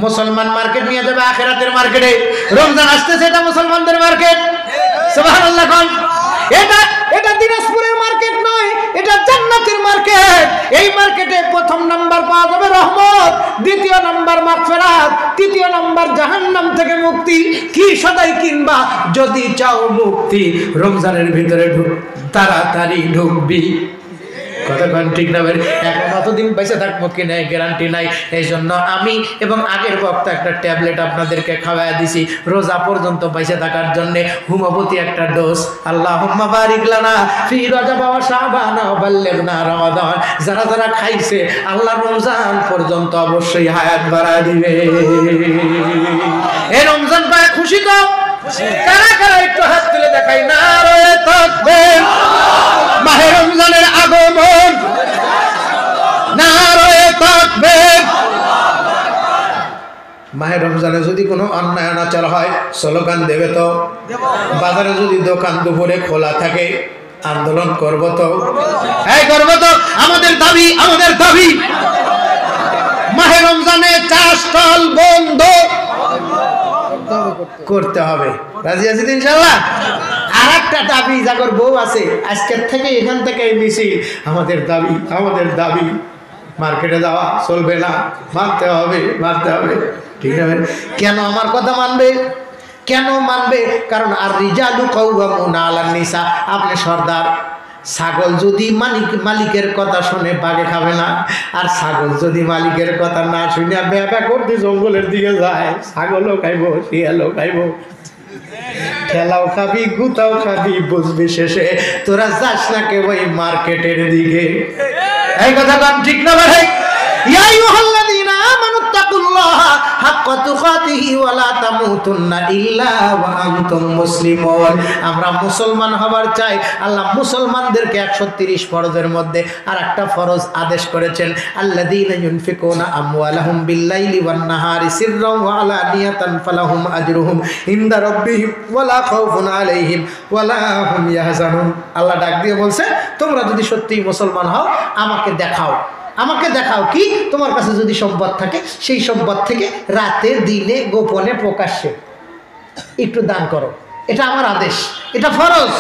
মুসলমান মার্কেট নিয়ে যাবে আখিরাতের মার্কেটে। রমজান আসতেছে, এটা মুসলমানদের মার্কেট। সুবহানাল্লাহ। কোন এটা? এটা দিনাজপুরের মার্কেট নয়, এটা জান্নাতের মার্কেট। এই মার্কেটে প্রথম নাম্বার পাওয়া যাবে রহমত, দ্বিতীয় নাম্বার মাগফিরাত, তৃতীয় নাম্বার জাহান্নাম থেকে মুক্তি। কি সদাই কিনবা যদি চাও মুক্তি? রমজানের ভিতরে ঢুক, তাড়াতাড়ি ঢুকবি। কথা কোন ঠিক না? এখন অতদিন বেঁচে থাকবো কি নাই গ্যারান্টি নাই। এই জন্য আমি এবং আগের বক্তা একটা ট্যাবলেট আপনাদেরকে খাওয়াই দিছি রোজা পর্যন্ত বেঁচে থাকার জন্য, হোমিওপ্যাথি একটা ডোজ। আল্লাহুম্মা বারিক লানা ফি রজব ওয়া শাবান ওয়া বাল্লিগনা রমাদান। যারা যারা খাইছে আল্লাহ রমজান পর্যন্ত অবশ্যই হায়াত বাড়ায় দিবে। এই রমজান পায় খুশি তো? কারা কারা একটু হাত তুলে দেখাই না রে তাকবীর। মাহে রমজানের আগমন, নারে তাকবীর। মাহে রমজানে যদি কোনো অন্যায় অনাচার হয় স্লোগান দেবে তো? বাজারে যদি দোকান দুপুরে খোলা থাকে আন্দোলন করব তো? এই করব তো। আমাদের দাবি, আমাদের দাবি মাহে রমজানে চা স্টল বন্ধ করতে হবে। রাজি আছি ইনশাআল্লাহ? আর একটা দাবি, যাগর বউ আছে আজকের থেকে এখান থেকে মিছিল, আমাদের দাবি, আমাদের দাবি মার্কেটে যাওয়া চলবে না, মানতে হবে, মানতে হবে। ঠিক আছে? কেন আমার কথা মানবে? কেন মানবে? কারণ আর রিজালু কাওয়ামুনা আলান নিসা। আপনি সর্দার, ছাগল যদি মালিকের কথা শুনে বাগে খাবে না, আর ছাগল যদি মালিকের কথা না শুনে ব্যাপা করতে জঙ্গলের দিকে যায়, ছাগলও খাইব, শিয়ালও খাইব, ঠেলাও খাবি, গুতাও খাবি, বুঝবি শেষে তোরা যাস না কে ওই মার্কেটের দিকে। এই কথা কাম ঠিক না ভাই? ইয়া আইয়ুহাল্লাযীনা আমানুত্তাকুল্লাহা হাক্কা তুকাতিহি ওয়া লা তামুতুন্না ইল্লা ওয়া আনতুম মুসলিমুন। আমরা মুসলমান হবার চাই। আল্লাহ মুসলমানদেরকে 130 ফরজের মধ্যে আর একটা ফরজ আদেশ করেছেন, আল্লাযীনা ইউনফিকুনা আমওয়ালাহুম বিল-লাইলি ওয়ান-নাহারি সিররান ওয়া আলানিয়াতান ফালাহুম আজরুহুম ইনদা রাব্বিহিম ওয়া লা খাউফুন আলাইহিম ওয়া লা হুম ইয়াহজানুন। আল্লাহ ডাক দিয়ে বলছে, তোমরা যদি সত্যিই মুসলমান হও আমাকে দেখাও, আমাকে দেখাও কি তোমার কাছে যদি সম্পদ থাকে, সেই সম্পদ থেকে রাতে দিনে গোপনে প্রকাশ্যে একটু দান করো। এটা আমার আদেশ, এটা ফরজ।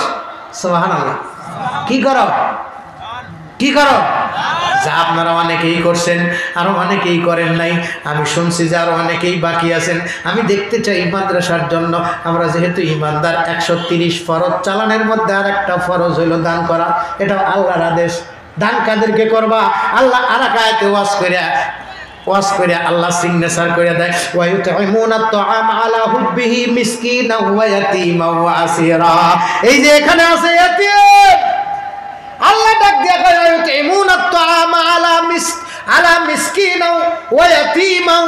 সুবহানাল্লাহ। কি করো? কি করো? যা আপনারা অনেকেই করছেন, আরো অনেকেই করেন নাই। আমি শুনছি যে আরো অনেকেই বাকি আছেন। আমি দেখতে চাই মাদ্রাসার জন্য আমরা যেহেতু ইমানদার, 130 ফরজ চালানের মধ্যে আর একটা ফরজ হলো দান করা। এটা আল্লাহর আদেশ। দান কাদেরকে করবা? আল্লাহ আরাকায়াতে ওয়াজ করে আল্লাহ সিগনেচার করে দেয়, ওয়া ইউতঈমুনা আত-তাআমা আলা হুব্বিহি মিসকিনাও ওয়া ইয়াতীমা ওয়া আসীরা। এই যে এখানে আছে ইয়াতীম, আল্লাহ ডাক দিয়া কয় ওয়া ইউতঈমুনা আত-তাআমা আলা মিসকিনাও ওয়া ইয়াতীমা।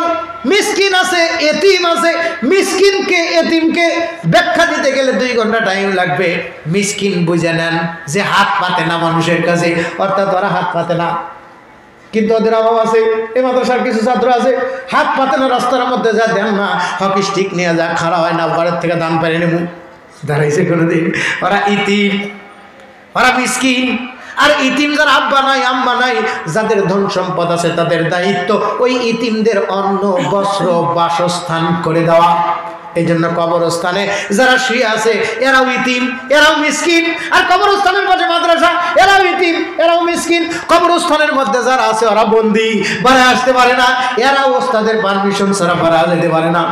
মিসকিন আছে, এতিম আছে। মিসকিনকে এতিমকে ব্যাখ্যা দিতে গেলে 2 ঘন্টা টাইম লাগবে। মিসকিন বুঝে নেন যে হাত পাতে না মানুষের কাছে, অর্থাৎ ওরা হাত পাতে না, কিন্তু ওদের অভাব আছে। এই মাদ্রাসার কিছু ছাত্র আছে হাত পাতে না, রাস্তার মধ্যে যা দেন না, হকি স্টিক নিয়ে যা খাড়া হয় না, ঘরের থেকে দান পারে নেবো, দাঁড়াইছে কোনোদিন। ওরা ইতিম, ওরা মিসকিন। আর ইতিম যারা আব্বা নাই আম্মা নাই, যাদের ধন সম্পদ আছে, তাদের দায়িত্ব ওই ইতিমদের অন্ন বস্ত্র বাসস্থান করে দেওয়া। এই জন্য কবরস্থানে যারা শুয়ে আছে এরাও ইতিম, এরাও মিসকিন। আর কবরস্থানের পাশে মাদ্রাসা, এরাও ইতিম, এরাও মিসকিন। কবরস্থানের মধ্যে যারা আছে ওরা বন্দী, বাড়ি আসতে পারে না, এরাও ওস্তাদের পারমিশন ছাড়া বাড়ি যেতে পারে না।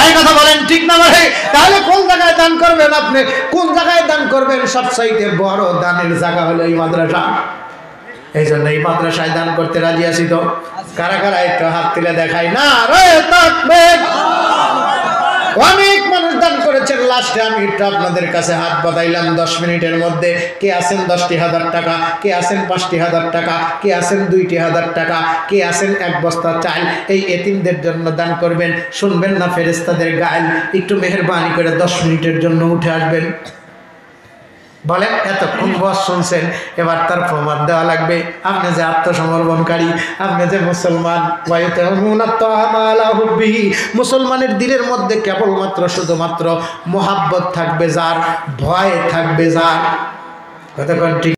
এই কথা বলেন ঠিক না ভাই? তাহলে কোন জায়গায় দান করবেন আপনি? কোন জায়গায় দান করবেন? সবচাইতে বড় দানের জায়গা হলো এই মাদ্রাসা। এই জন্য এই মাদ্রাসায় দান করতে রাজি আছি তো? কারা কারা একটু হাত তুলে দেখায় না রে তাকবীর। অনেক মানুষ দান করেছেন। লাস্টে আমি একটু আপনাদের কাছে হাত বাঁধাইলাম 10 মিনিটের মধ্যে। কে আছেন 10,000 টাকা, কে আছেন 5,000 টাকা, কে আছেন 2,000 টাকা, কে আছেন 1 বস্তা চাল এই এতিমদের জন্য দান করবেন? শুনবেন না ফেরেশতাদের গায়েল? একটু মেহেরবানি করে 10 মিনিটের জন্য উঠে আসবেন। বলেন, এতক্ষণ বস শুনছেন, এবার তার প্রমাণ দেওয়া লাগবে। আপনি যে আত্মসমর্পণকারী, আপনি যে মুসলমান। মুসলমানের দিলের মধ্যে কেবলমাত্র শুধুমাত্র মোহাব্বত থাকবে যার, ভয় থাকবে যার। কতক্ষণ ঠিক